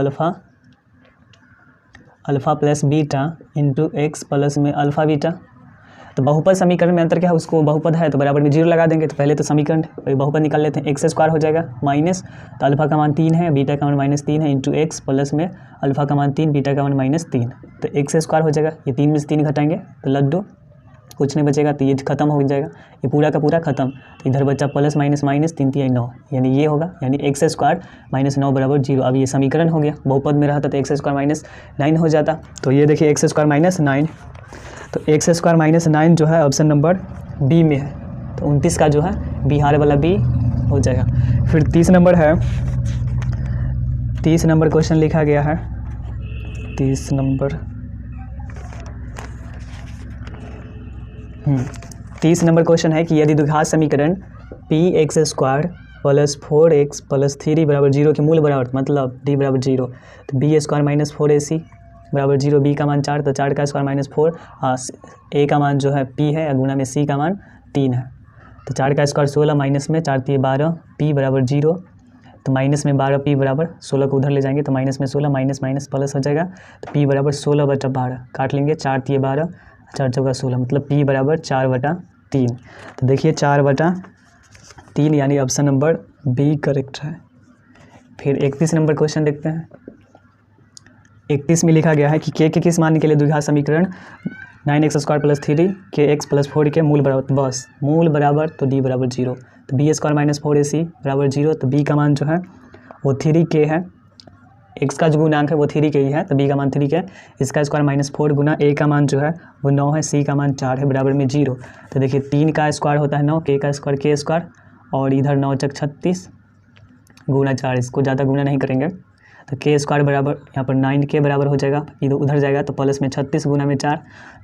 alpha plus beta into x plus में अल्फ़ा बीटा। तो बहुपद समीकरण में अंतर क्या है, उसको बहुपद है तो बराबर में 0 लगा देंगे। तो पहले तो समीकरण बहुपद निकाल लेते हैं, एक्स स्क्वायर हो जाएगा माइनस, तो अल्फ़ा का मान 3 है, बीटा का मान -3 है, इंटू एक्स प्लस में अल्फ़ा का मान 3, बीटा का मान -3। तो एक्स स्क्वायर हो जाएगा, ये 3 में से 3 घटाएंगे तो लड्डू कुछ नहीं बचेगा, तो ये खत्म हो जाएगा, ये पूरा का पूरा खत्म। तो इधर बचा प्लस माइनस माइनस 3 3 9, यानी ये होगा, यानी एक्स स्क्वायर -9 बराबर 0। अब ये समीकरण हो गया, बहुपद में रहता तो एक्स स्क्वायर -9 हो जाता। तो ये देखिए एक्स स्क्वायर -9, तो एक्स स्क्वायर -9 जो है ऑप्शन नंबर बी में है। तो 29 का जो है बिहार वाला बी हो जाएगा। फिर 30 नंबर है, 30 नंबर क्वेश्चन लिखा गया है। 30 नंबर क्वेश्चन है कि यदि द्विघात समीकरण P x square plus 4x plus 3 बराबर 0 के मूल बराबर मतलब डी बराबर 0, तो बी स्क्वायर -4ac बराबर 0, बी का मान 4, तो 4 का स्क्वायर माइनस 4, ए का मान जो है p है, गुना में c का मान 3 है, तो 4 का स्क्वायर 16 माइनस में 4 3 12, p बराबर 0, तो माइनस में 12, p बराबर 16 को उधर ले जाएंगे तो माइनस में 16, माइनस माइनस प्लस हो जाएगा, तो p बराबर 16/12 काट लेंगे, 4 3 12, 4 4 16, मतलब p बराबर 4/3। तो देखिए 4/3 यानी ऑप्शन नंबर बी करेक्ट है। फिर 31 नंबर क्वेश्चन देखते हैं। 31 में लिखा गया है कि के किस मान के लिए द्विघात समीकरण 9x² + 3 kx + 4 के मूल बराबर, बस मूल बराबर तो d बराबर 0, तो b² - 4ac बराबर 0, तो b का मान जो है वो 3k है, x का जो गुणांक है वो 3k ही है, तो b का मान 3k, इसका स्क्वायर माइनस 4 गुना a का मान जो है वो 9 है, c का मान 4 है, बराबर में 0। तो देखिए 3 का स्क्वायर होता है 9, k का स्क्वायर k², और इधर 9 × 36 गुना 4, इसको ज़्यादा गुना नहीं करेंगे, तो k² बराबर यहाँ पर 9k बराबर हो जाएगा, इधर उधर जाएगा तो प्लस में 36 गुना में 4,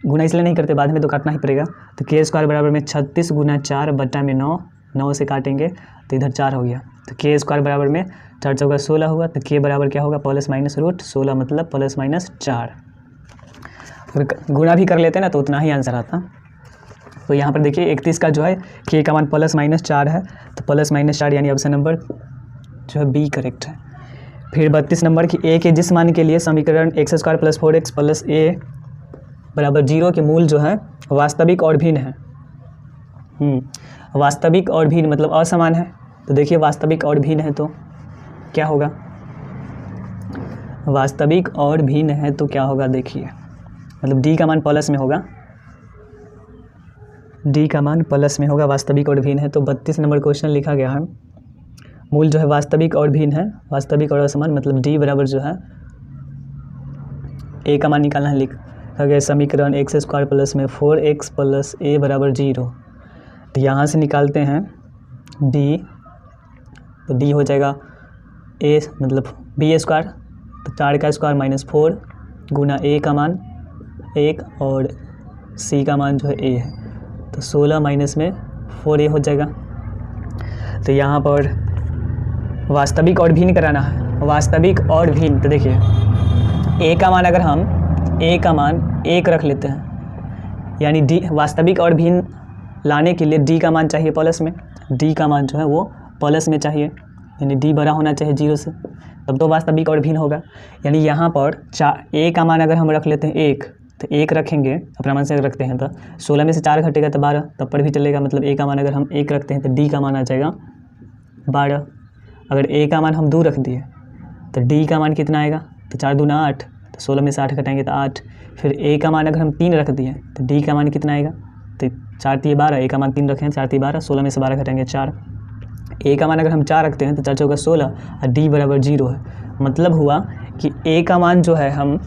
गुना इसलिए नहीं करते बाद में तो काटना ही पड़ेगा, तो k² बराबर में 36 गुना 4 बटा में 9, 9 से काटेंगे तो इधर 4 हो गया, तो k² बराबर में 4 चौका 16 हुआ, तो k बराबर क्या होगा ±√16, मतलब +4। अगर गुना भी कर लेते ना तो उतना ही आंसर आता। तो यहाँ पर देखिए 31 का जो है k का मान +-4 है, तो +-4 यानी ऑप्शन नंबर जो है बी करेक्ट है। फिर 32 नंबर की a के जिस मान के लिए समीकरण x² + 4x + a बराबर 0 के मूल जो है वास्तविक और भिन्न है। वास्तविक और भिन्न मतलब असमान है, तो देखिए वास्तविक और भिन्न है तो क्या होगा, वास्तविक और भिन्न है तो क्या होगा, देखिए मतलब d का मान प्लस में होगा, d का मान प्लस में होगा, वास्तविक और भिन्न है। तो 32 नंबर क्वेश्चन लिखा गया है, मूल जो है वास्तविक और भिन्न है, वास्तविक और असमान, मतलब d बराबर जो है a का मान निकालना है, लिखा गया समीकरण x² + 4x + a बराबर 0, तो यहाँ से निकालते हैं d, तो d हो जाएगा a मतलब b², तो 4 का स्क्वायर माइनस 4 गुना a का मान 1 और c का मान जो है a है, तो 16 माइनस में 4a हो जाएगा। तो यहाँ पर वास्तविक और भिन्न कराना है, वास्तविक और भिन्न, तो देखिए a का मान अगर हम a का मान 1 रख लेते हैं, यानी d वास्तविक और भिन्न लाने के लिए d का मान चाहिए प्लस में, d का मान जो है वो प्लस में चाहिए, यानी d बड़ा होना चाहिए 0 से, तब तो वास्तविक और भिन्न होगा। यानी यहाँ पर a का मान अगर हम रख लेते हैं 1, तो 1 रखेंगे, अपना मान से रखते हैं तो 16 में से 4 घटेगा तो 12, तब पर भी चलेगा, मतलब a का मान अगर हम 1 रखते हैं तो d का मान आ जाएगा 12। अगर a का मान हम 2 रख दिए तो d का मान कितना आएगा, तो 4 दूना 8, तो 16 में से 8 घटाएंगे तो 8। फिर a का मान अगर हम 3 रख दिए तो d का मान कितना आएगा, तो 4 3 12, a का मान 3 रखें 4 3 12, 16 में से 12 घटाएंगे 4। a का मान अगर हम 4 रखते हैं तो 4 चौका 16 और d बराबर 0 है, मतलब हुआ कि a का मान जो है हम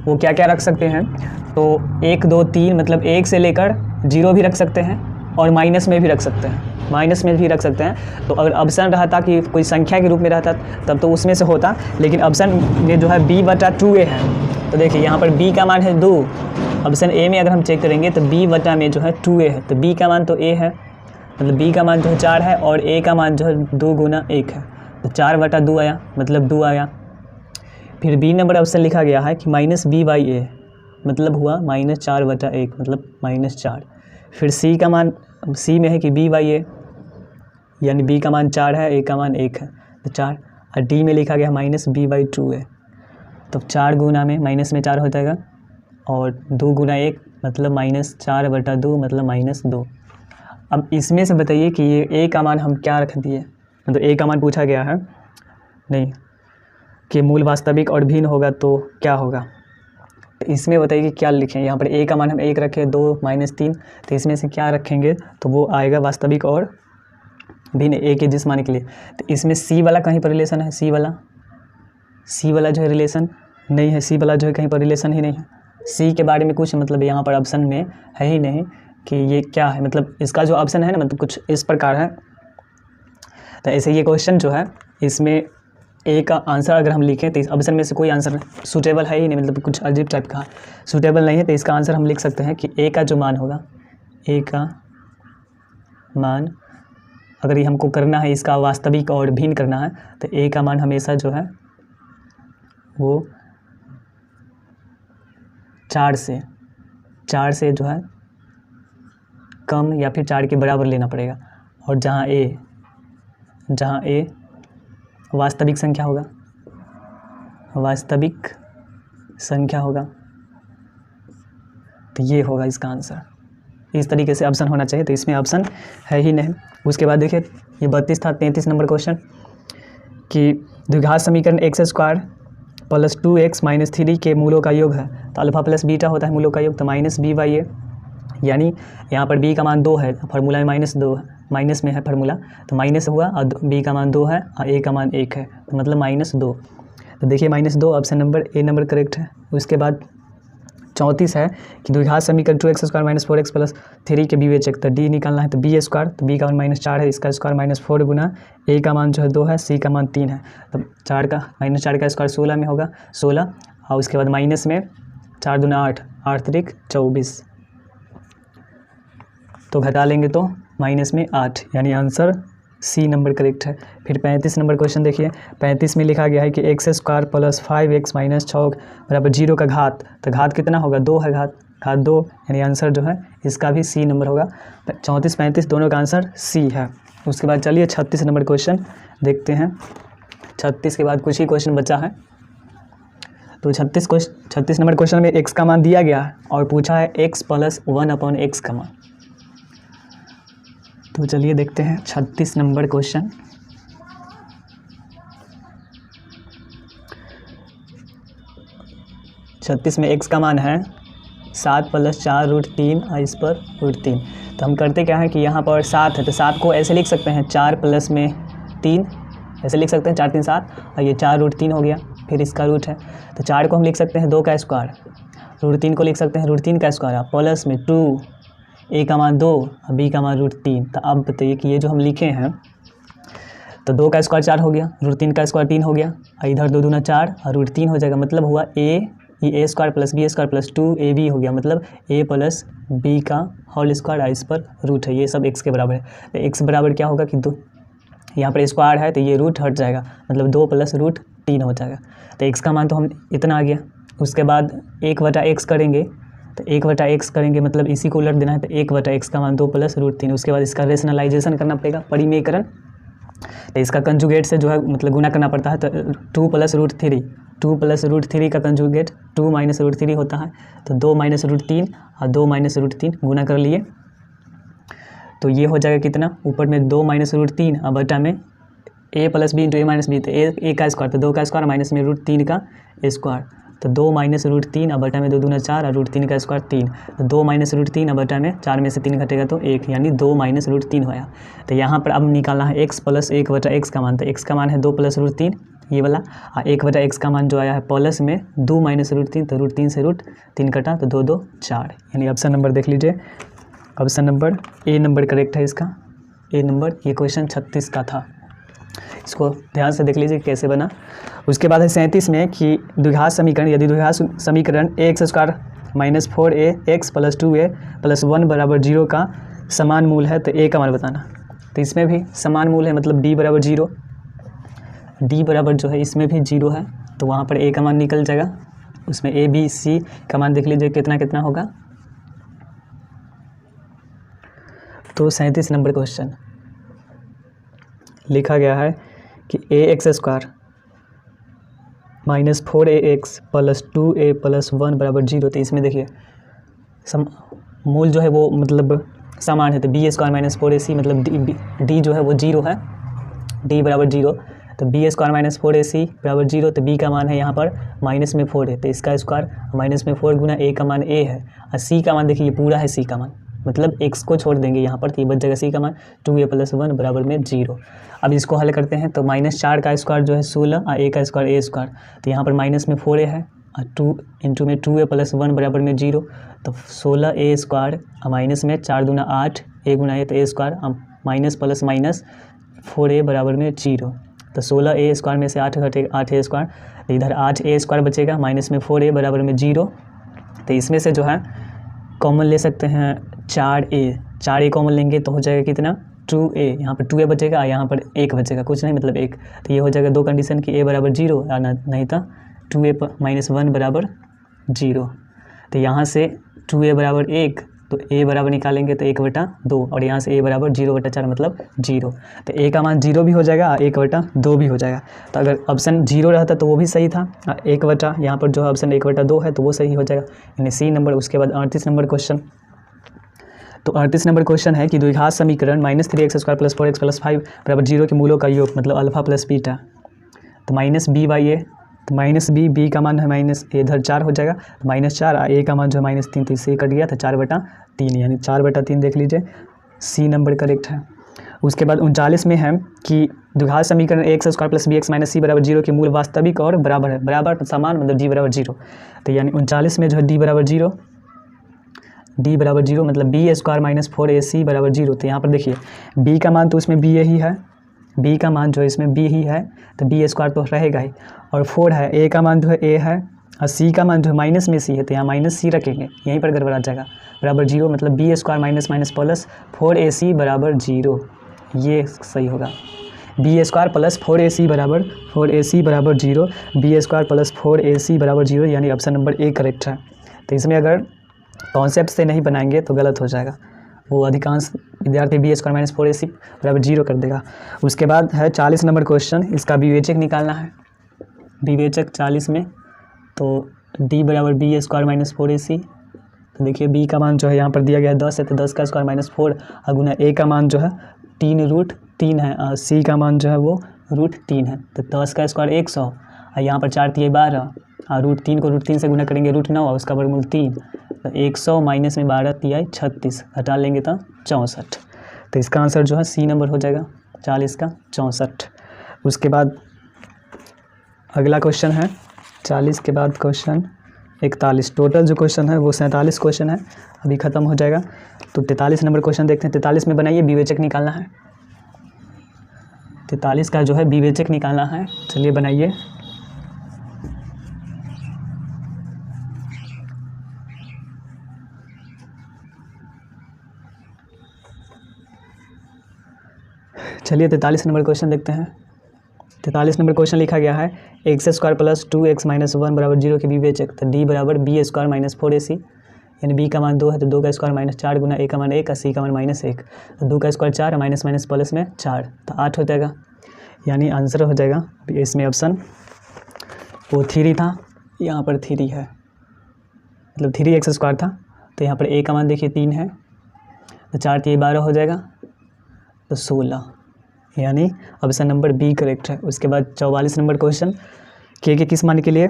वो क्या क्या रख सकते हैं, तो 1 2 3 मतलब 1 से लेकर 0 भी रख सकते हैं और माइनस में भी रख सकते हैं, माइनस में भी रख सकते हैं। तो अगर ऑप्शन रहता कि कोई संख्या के रूप में रहता तब तो उसमें से होता, लेकिन ऑप्शन ये जो है b/2a है, तो देखिए यहाँ पर b का मान है 2, ऑप्शन ए में अगर हम चेक करेंगे तो b/ में जो है 2a है, तो b का मान तो a है, मतलब b का मान जो है 4 है और a का मान जो है 2 गुना 1 है, तो 4/2 आया, मतलब 2 आया। फिर बी नंबर ऑप्शन लिखा गया है कि -b/a, मतलब हुआ -4/1, मतलब -4। फिर सी का मान, सी में है कि b/a, यानी b का मान 4 है, a का मान 1 है, तो 4, और डी में लिखा गया -b/2a, तो 4 गुना में माइनस में 4 हो जाएगा और 2 गुना 1 मतलब -4/2, मतलब -2। अब इसमें से बताइए कि ये a का मान हम क्या रख दिए, मतलब a का मान पूछा गया है, नहीं कि मूल वास्तविक और भिन्न होगा तो क्या होगा, तो इसमें बताइए कि क्या लिखें। यहाँ पर a का मान हम 1 रखें, 2 -3, तो इसमें से क्या रखेंगे तो वो आएगा वास्तविक और भिन्न a के जिस मान के लिए। तो इसमें c वाला कहीं पर रिलेशन है, c वाला जो है रिलेशन नहीं है, c वाला जो है कहीं पर रिलेशन ही नहीं है, c के बारे में कुछ मतलब यहाँ पर ऑप्शन में है ही नहीं कि ये क्या है, मतलब इसका जो ऑप्शन है ना मतलब कुछ इस प्रकार है। तो ऐसे ये क्वेश्चन जो है इसमें ए का आंसर अगर हम लिखें तो इस ऑप्शन में से कोई आंसर सूटेबल है ही नहीं, मतलब कुछ अजीब टाइप का सूटेबल नहीं है, तो इसका आंसर हम लिख सकते हैं कि ए का जो मान होगा, ए का मान अगर ये हमको करना है इसका वास्तविक और भिन्न करना है, तो ए का मान हमेशा जो है वो 4 से जो है कम या फिर 4 के बराबर लेना पड़ेगा। और जहाँ ए वास्तविक संख्या होगा तो ये होगा इसका आंसर। इस तरीके से ऑप्शन होना चाहिए, तो इसमें ऑप्शन है ही नहीं। उसके बाद देखिए ये 32 था। 33 नंबर क्वेश्चन कि द्विघात समीकरण x² + 2x - 3 के मूलों का योग है। तो अल्फा प्लस बीटा होता है मूलों का योग, तो -b/a, यानी यहाँ पर b का मान 2 है, फार्मूला में -2 है, माइनस में है फार्मूला, तो माइनस हुआ और b का मान 2 है और a का मान 1 है, तो मतलब -2। तो देखिए -2 option number A number correct है। उसके बाद 34 है कि द्विघात समीकरण 2x² - 4x + 3 के विवेचक, तो d निकालना है, तो b², तो b का मान -4 है, इसका स्क्वायर -4 गुना a का मान जो है 2 है, c का मान 3 है, तो 4 का स्क्वायर 16 में होगा, 16, और उसके बाद माइनस में 4 दूना 8, 8 त्रिक 24, तो घटा लेंगे तो माइनस में 8, यानी आंसर सी नंबर करेक्ट है। फिर 35 नंबर क्वेश्चन देखिए। 35 में लिखा गया है कि x² + 5x - 6 = 0 का घात, तो घात कितना होगा, 2 है, घात 2, यानी आंसर जो है इसका भी सी नंबर होगा। 34 35 दोनों का आंसर सी है। उसके बाद चलिए 36 नंबर क्वेश्चन देखते हैं। 36 के बाद कुछ ही क्वेश्चन बचा है, तो 36 नंबर क्वेश्चन में x का मान दिया गया है और पूछा है x + 1/x का मान। तो चलिए देखते हैं 36 नंबर क्वेश्चन। छत्तीस में x का मान है 7 + 4 √3 और इस पर √3। तो हम करते क्या है कि यहाँ पर 7 है, तो 7 को ऐसे लिख सकते हैं 4 + में 3, ऐसे लिख सकते हैं 4 3 7, और ये 4 √3 हो गया, फिर इसका रूट है, तो 4 को हम लिख सकते हैं 2 का स्क्वायर, √3 को लिख सकते हैं √3 का स्क्वायर, प्लस में 2, a का मान 2 और b का मान √3। तो अब बताइए कि ये जो हम लिखे हैं, तो 2 का स्क्वायर 4 हो गया, √3 का स्क्वायर 3 हो गया, और इधर 2 दूना 4 और √3 हो जाएगा, मतलब हुआ ये a² + b² + 2ab हो गया, मतलब a + b का होल स्क्वायर, इस पर रूट है, ये सब x के बराबर है। तो x बराबर क्या होगा कि 2, यहाँ पर स्क्वायर है तो ये रूट हट जाएगा, मतलब 2 + √3 हो जाएगा। तो x का मान तो हम इतना आ गया। उसके बाद 1/x करेंगे, तो 1/x करेंगे मतलब इसी को उलट देना है, तो 1/x का मान 2 + √3। उसके बाद इसका रेशनलाइजेशन करना पड़ेगा, परिमेयकरण, तो इसका कंजुगेट से जो है मतलब गुना करना पड़ता है, तो 2 + √3 का कंजुगेट 2 - √3 होता है, तो 2 - √3 और 2 - √3 गुना कर लिए, तो ये हो जाएगा कितना, ऊपर में 2 - √3 और बटा में a + b × a - b, तो a का स्क्वायर, तो 2 का स्क्वायर माइनस में √3 का स्क्वायर, तो 2 - √3 और बटा में 2 दूना 4 और √3 का स्क्वायर 3, तो 2 - √3 और बटा में 4 में से 3 घटेगा तो 1, यानी 2 - √3 होया। तो यहाँ पर अब निकालना है x + 1/x का मान, तो x का मान है 2 + √3 ये वाला, और 1/x का मान जो आया है प्लस में 2 - √3, तो √3 से √3 कटा, तो 2 2 4, यानी ऑप्शन नंबर देख लीजिए, option number A number correct है इसका, ए नंबर। ये क्वेश्चन 36 का था, इसको ध्यान से देख लीजिए कैसे बना। उसके बाद है 37 में कि द्विघात समीकरण, यदि द्विघात समीकरण ax² - 4ax + 2a + 1 = 0 का समान मूल है, तो a का मान बताना। तो इसमें भी समान मूल है, मतलब d = 0, d बराबर जो है इसमें भी 0 है, तो वहाँ पर a का मान निकल जाएगा। उसमें a b c का मान देख लीजिए कितना कितना होगा। तो 37 नंबर क्वेश्चन लिखा गया है कि ax² - 4ax + 2a + 1 = 0। तो इसमें देखिए मूल जो है वो मतलब समान है, तो b² - 4ac मतलब d जो है वो 0 है, d = 0, तो b² - 4ac = 0, तो b का मान है यहाँ पर -4 है, तो इसका स्क्वायर -4 गुना a का मान a है, और c का मान देखिए ये पूरा है c का मान, मतलब x को छोड़ देंगे यहाँ पर, तो ये बच जाएगा c का मान 2a + 1 = 0। अब इसको हल करते हैं, तो -4 का स्क्वायर जो है 16 और a का स्क्वायर a², तो यहाँ पर -4a है और 2 × में 2a + 1 = 0, तो 16a² और माइनस में 4 दूना 8 a गुना a, तो a² minus plus minus 4a = 0, तो 16a² में से 8 घटेगा 8a², तो इधर 8a² बचेगा, माइनस में 4a = 0, तो इसमें से जो है कॉमन ले सकते हैं 4a कॉमन लेंगे तो हो जाएगा कितना 2a, यहाँ पर 2a बचेगा, यहाँ पर 1 बचेगा, कुछ नहीं मतलब 1, तो ये हो जाएगा दो कंडीशन की a = 0 या नहीं था 2a - 1 = 0। तो यहाँ से 2a बराबर 1, तो a बराबर निकालेंगे तो 1/2, और यहाँ से a बराबर 0/4 मतलब 0। तो a का मान 0 भी हो जाएगा और 1/2 भी हो जाएगा। तो अगर ऑप्शन 0 रहता तो वो भी सही था, यहाँ पर जो है ऑप्शन 1/2 है तो वो सही हो जाएगा, यानी सी नंबर। उसके बाद 38 नंबर क्वेश्चन। तो 38 नंबर क्वेश्चन है कि द्विघात समीकरण -3x² + 4x + 5 बराबर 0 के मूलों का योग मतलब अल्फा प्लस बीटा। तो -b/a, तो -b का मान है -a, इधर 4 हो जाएगा, तो -4, a का मान जो है -3, तो इससे कट गया, तो 4/3, यानी 4/3 देख लीजिए, सी नंबर करेक्ट है। उसके बाद 39 में है कि द्विघात समीकरण x² + bx - c बराबर 0 के मूल वास्तविक और बराबर है, बराबर समान मतलब d बराबर 0। तो यानी 39 में जो है d बराबर 0 मतलब b² - 4ac बराबर 0। तो यहाँ पर देखिए b का मान तो इसमें b ही है, b का मान जो है इसमें b ही है, तो b² तो रहेगा ही, और 4 है, a का मान जो है a है, और c का मान जो है माइनस में c है, तो यहाँ -c रखेंगे, यहीं पर गड़बड़ा जाएगा, बराबर 0 मतलब b² - प्लस 4ac बराबर 0, ये सही होगा। b² + 4ac बराबर 0, b² + 4ac बराबर 0, यानी ऑप्शन नंबर ए करेक्ट है। तो इसमें अगर कॉन्सेप्ट से नहीं बनाएंगे तो गलत हो जाएगा, वो अधिकांश विद्यार्थी b² - 4ac बराबर 0 कर देगा। उसके बाद है 40 नंबर क्वेश्चन, इसका विवेचक निकालना है। विवेचक 40 में तो d बराबर b² - 4ac, तो देखिए b का मान जो है यहाँ पर दिया गया है 10 है, तो 10 का स्क्वायर -4 और गुना a का मान जो है 3√3 है, और c का मान जो है वो √3 है, तो 10 का स्क्वायर 100, और यहाँ पर 4 × 12, और √3 को √3 से गुना करेंगे √9 और उसका वर्गमूल 3, तो 100 माइनस में 12 × 36, घटा लेंगे तो 64। तो इसका आंसर जो है सी नंबर हो जाएगा, 40 का 64। उसके बाद अगला क्वेश्चन है 40 के बाद क्वेश्चन 41। टोटल जो क्वेश्चन है वो 47 क्वेश्चन है, अभी ख़त्म हो जाएगा। तो 43 नंबर क्वेश्चन देखते हैं। 43 में बनाइए, विवेचक निकालना है। 43 का जो है विवेचक निकालना है, चलिए बनाइए। चलिए 43 नंबर क्वेश्चन देखते हैं। 43 नंबर क्वेश्चन लिखा गया है x² + 2x - 1 बराबर 0 के विवेचक। तो d बराबर b² - 4ac, यानी b का मान 2 है तो 2 का स्क्वायर -4 गुना a का मान 1 और c का मान -1, तो 2 का स्क्वायर 4 माइनस माइनस प्लस में 4, तो 8 हो जाएगा, यानी आंसर हो जाएगा इसमें ऑप्शन वो 3 था, यहाँ पर 3 है, मतलब 3x² था, तो यहाँ पर a का मान देखिए 3 है, तो 4 × 12 हो जाएगा, तो 16, यानी ऑप्शन नंबर बी करेक्ट है। उसके बाद 44 नंबर क्वेश्चन, के किस मान के लिए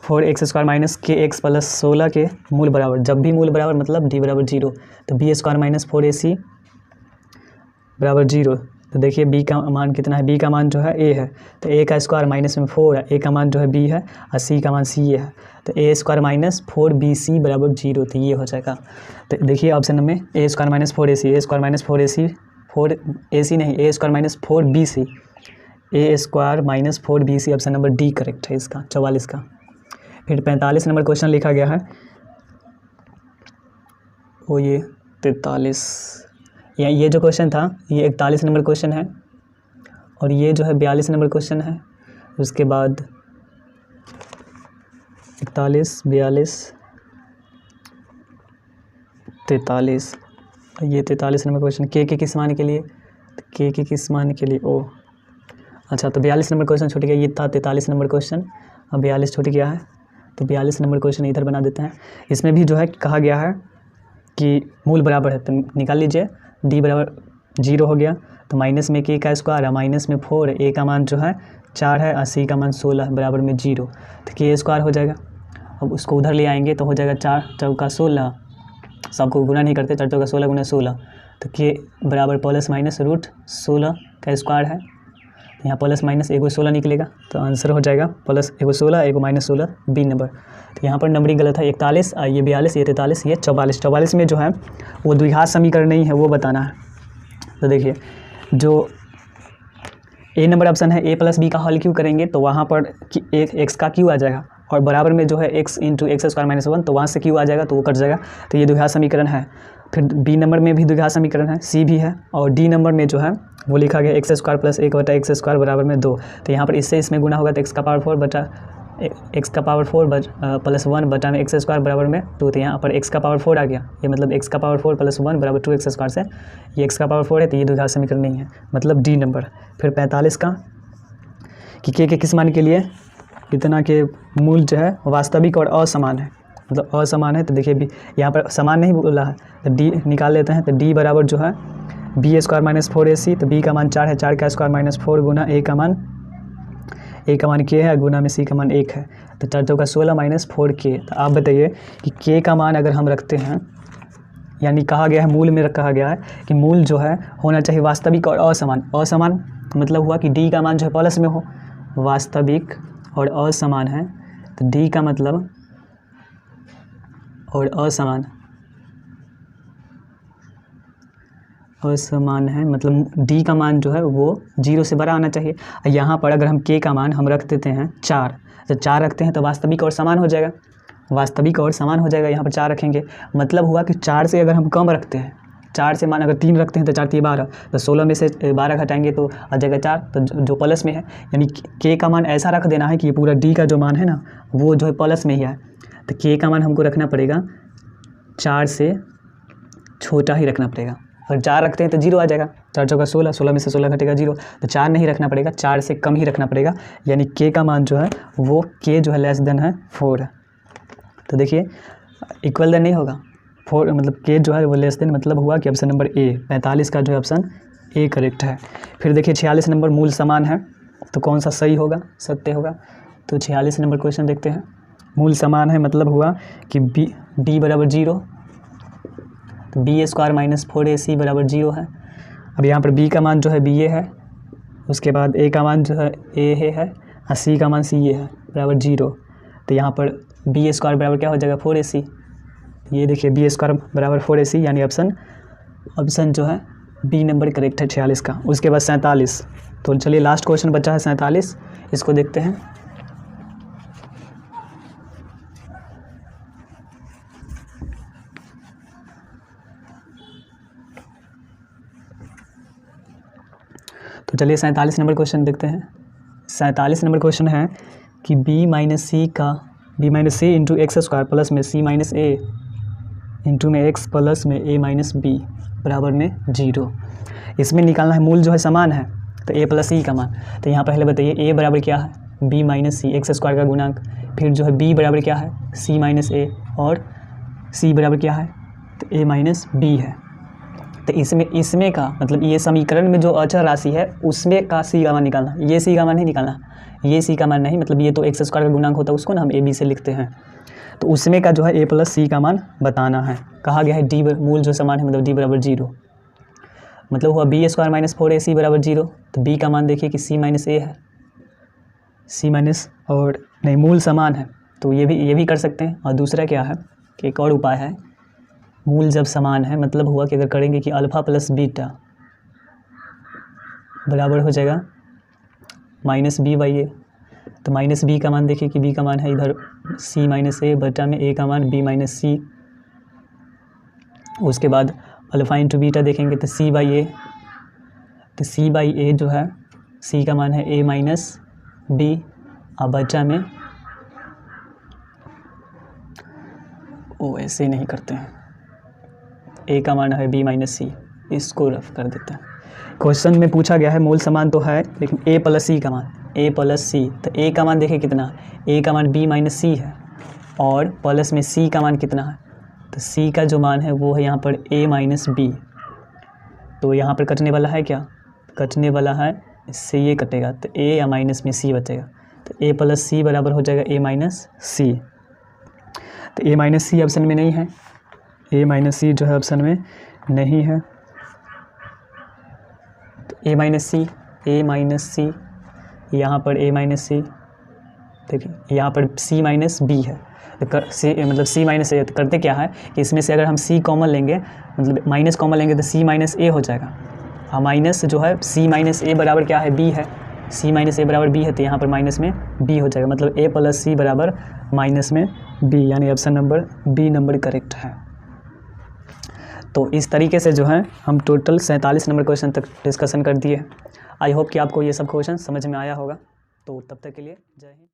4x² - kx + 16 के मूल बराबर, जब भी मूल बराबर मतलब d बराबर 0, तो b² - 4ac बराबर 0। तो देखिए b का मान कितना है, b का मान जो है a है, तो a का स्क्वायर माइनस में 4 है, a का मान जो है b है और c का मान c है, तो a² - 4bc बराबर 0, तो ये हो जाएगा। तो देखिए ऑप्शन में a² - 4ac, a² - 4ac 4ac नहीं, a² - 4bc, a² - 4bc option number D correct है इसका, 44 का। फिर 45 नंबर क्वेश्चन लिखा गया है, वो ये 43, ये जो क्वेश्चन था ये 41 नंबर क्वेश्चन है, और ये जो है 42 नंबर क्वेश्चन है। उसके बाद 41, 42, 43, ये 43 नंबर क्वेश्चन के किस मान के लिए, के किस मान के लिए, ओ अच्छा, तो 42 नंबर क्वेश्चन छूट गया, ये था 43 नंबर क्वेश्चन, अब 42 छूट गया है, तो 42 नंबर क्वेश्चन इधर बना देते हैं। इसमें भी जो है कहा गया है कि मूल बराबर है, तो निकाल लीजिए, d बराबर 0 हो गया, तो माइनस में k का स्क्वायर है, माइनस में 4, a का मान जो है 4 है और c का मान 16 बराबर में 0, तो k² हो जाएगा। अब उसको उधर ले आएंगे तो हो जाएगा 4 × 16, सबको गुना नहीं करते, 4 × 16 गुना 16, तो k बराबर +/√16 का स्क्वायर है, यहाँ प्लस माइनस एगो 16 निकलेगा, तो आंसर हो जाएगा प्लस एगो 16 एगो -16, बी नंबर। तो यहाँ पर नंबरिंग गलत है, 41, ये 42, ये 43, ये 44। 44 में जो है वो द्विघात समीकरण नहीं है, वो बताना है। तो देखिए जो ए नंबर ऑप्शन है, a + b का हल क्यों करेंगे, तो वहाँ पर x का क्यों आ जाएगा, और बराबर में जो है x × x² - 1, तो वहाँ से क्यों आ जाएगा, तो वो कट जाएगा, तो ये द्विघात समीकरण है। फिर बी नंबर में भी द्विघात समीकरण है, सी भी है, और डी नंबर में जो है वो लिखा गया x² + 1/x² बराबर में 2, तो यहाँ पर इससे इसमें गुना होगा तो x का पावर 4 बटा एक्स का पावर 4 प्लस 1 बटा में एक्स स्क्वायर बराबर में 2, तो यहाँ पर एक्स का पावर 4 आ गया। ये मतलब एक्स का पावर 4 प्लस 1 बराबर 2 एक्स स्क्वायर से ये एक्स का पावर 4 है, तो ये द्विघात समीकरण नहीं है, मतलब डी नंबर। फिर 45 का कि के किस मान के लिए इतना के मूल जो है वास्तविक और असमान है, मतलब असमान है। तो देखिए यहाँ पर समान नहीं बोला है, तो डी निकाल लेते हैं। तो डी बराबर जो है बी स्क्वायर माइनस 4ac, तो बी का मान 4 है, 4 का स्क्वायर माइनस 4 गुना ए का मान के है गुना में सी का मान 1 है, तो 4 चौका 16 माइनस 4k। तो आप बताइए कि के का मान अगर हम रखते हैं, यानी कहा गया है मूल में कहा गया है कि मूल जो है होना चाहिए वास्तविक और असमान। असमान मतलब हुआ कि डी का मान जो है प्लस में हो, वास्तविक और असमान है, तो डी का मतलब और असमान है, मतलब डी का मान जो है वो 0 से बड़ा आना चाहिए। यहाँ पर अगर हम के का मान हम रख देते हैं 4, तो 4 रखते हैं तो वास्तविक और समान हो जाएगा, वास्तविक और समान हो जाएगा। यहाँ पर 4 रखेंगे, मतलब हुआ कि 4 से अगर हम कम रखते हैं, 4 से मान अगर 3 रखते हैं तो 4 3 12, तो 16 में से 12 घटाएंगे तो आ जाएगा 4, तो जो प्लस में है, यानी के का मान ऐसा रख देना है कि ये पूरा डी का जो मान है ना वो जो है प्लस में ही है। तो के का मान हमको रखना पड़ेगा 4 से छोटा ही रखना पड़ेगा। अगर 4 रखते हैं तो 0 आ जाएगा, 4 चौका 16, 16 में से 16 घटेगा 0, तो 4 नहीं रखना पड़ेगा, 4 से कम ही रखना पड़ेगा, यानी के का मान जो है वो के जो है लेस देन है 4। तो देखिए इक्वल देन नहीं होगा, 4 मतलब के जो है वो लेस देन, मतलब हुआ कि ऑप्शन नंबर ए 45 का जो है ऑप्शन ए करेक्ट है। फिर देखिए 46 नंबर मूल समान है, तो कौन सा सही होगा, सत्य होगा। तो 46 नंबर क्वेश्चन देखते हैं। मूल समान है मतलब हुआ कि डी बराबर 0, तो बी स्क्वायर माइनस 4ac बराबर 0 है। अब यहाँ पर बी का मान जो है बी ए है, उसके बाद ए का मान जो है ए है और सी का मान सी ए है बराबर 0, तो यहाँ पर बी स्क्वायर बराबर क्या हो जाएगा 4ac। ये देखिए बी स्क्वायर बराबर 4ac, यानी ऑप्शन जो है बी नंबर करेक्ट है 46 का। उसके बाद 47, तो चलिए लास्ट क्वेश्चन बचा है 47, इसको देखते हैं। तो चलिए 47 नंबर क्वेश्चन देखते हैं। 47 नंबर क्वेश्चन है कि b माइनस सी इंटू एक्स स्क्वायर प्लस में c माइनस ए इंटू में x प्लस में a माइनस बी बराबर में 0। इसमें निकालना है मूल जो है समान है, तो a प्लस सी का मान। तो यहाँ पहले बताइए a बराबर क्या है b माइनस सी, एक्स स्क्वायर का गुणांक, फिर जो है b बराबर क्या है c माइनस ए, और c बराबर क्या है तो a माइनस बी है। तो इसमें का मतलब ये समीकरण में जो अचर राशि है उसमें का सी का मान निकालना, ये सी का मान नहीं निकालना, ये सी का मान नहीं, मतलब ये तो एक्स स्क्वायर का गुणांक होता है उसको ना हम ए बी से लिखते हैं, तो उसमें का जो है ए प्लस सी का मान बताना है। कहा गया है डी मूल जो समान है मतलब डी बराबर 0, मतलब हुआ बी स्क्वायर माइनस 4ac बराबर 0। तो बी का मान देखिए कि सी माइनस ए है, सी माइनस और नहीं मूल समान है, तो ये भी कर सकते हैं। और दूसरा क्या है कि एक और उपाय है, मूल जब समान है मतलब हुआ कि अगर करेंगे कि अल्फ़ा प्लस बीटा बराबर हो जाएगा माइनस बी बाई ए, तो माइनस बी का मान देखिए कि बी का मान है इधर सी माइनस ए बटा में ए का मान बी माइनस सी। उसके बाद अल्फ़ा इंटू बीटा देखेंगे तो सी बाई ए, तो सी बाई ए जो है सी का मान है ए माइनस बी और बचा में ओ ऐसे नहीं करते हैं, ए का मान है बी माइनस सी, इसको रफ कर देते हैं। क्वेश्चन में पूछा गया है मूल समान तो है लेकिन ए प्लस सी का मान, ए प्लस सी, तो ए का मान देखिए कितना, ए का मान बी माइनस सी है और प्लस में सी का मान कितना है, तो सी का जो मान है वो है यहाँ पर ए माइनस बी। तो यहाँ पर कटने वाला है क्या, कटने वाला है इससे ये कटेगा, तो ए या माइनस में सी बचेगा, तो ए प्लस सी बराबर हो जाएगा ए माइनस सी। तो ए माइनस सी ऑप्शन में नहीं है, ए माइनस सी जो है ऑप्शन में नहीं है, तो ए माइनस सी यहाँ पर ए माइनस सी, देखिए यहाँ पर सी माइनस बी है, तो मतलब सी माइनस ए, तो करते क्या है कि इसमें से अगर हम सी कॉमन लेंगे मतलब माइनस कॉमन लेंगे तो सी माइनस ए हो जाएगा, हाँ माइनस जो है सी माइनस ए बराबर क्या है बी है, सी माइनस ए बराबर बी है, तो यहाँ पर माइनस में बी हो जाएगा, मतलब ए प्लस सी बराबर माइनस में बी, यानी option number B number correct है। तो इस तरीके से जो है हम टोटल 47 नंबर क्वेश्चन तक डिस्कशन कर दिए। आई होप कि आपको ये सब क्वेश्चन समझ में आया होगा। तो तब तक के लिए जय हिंद।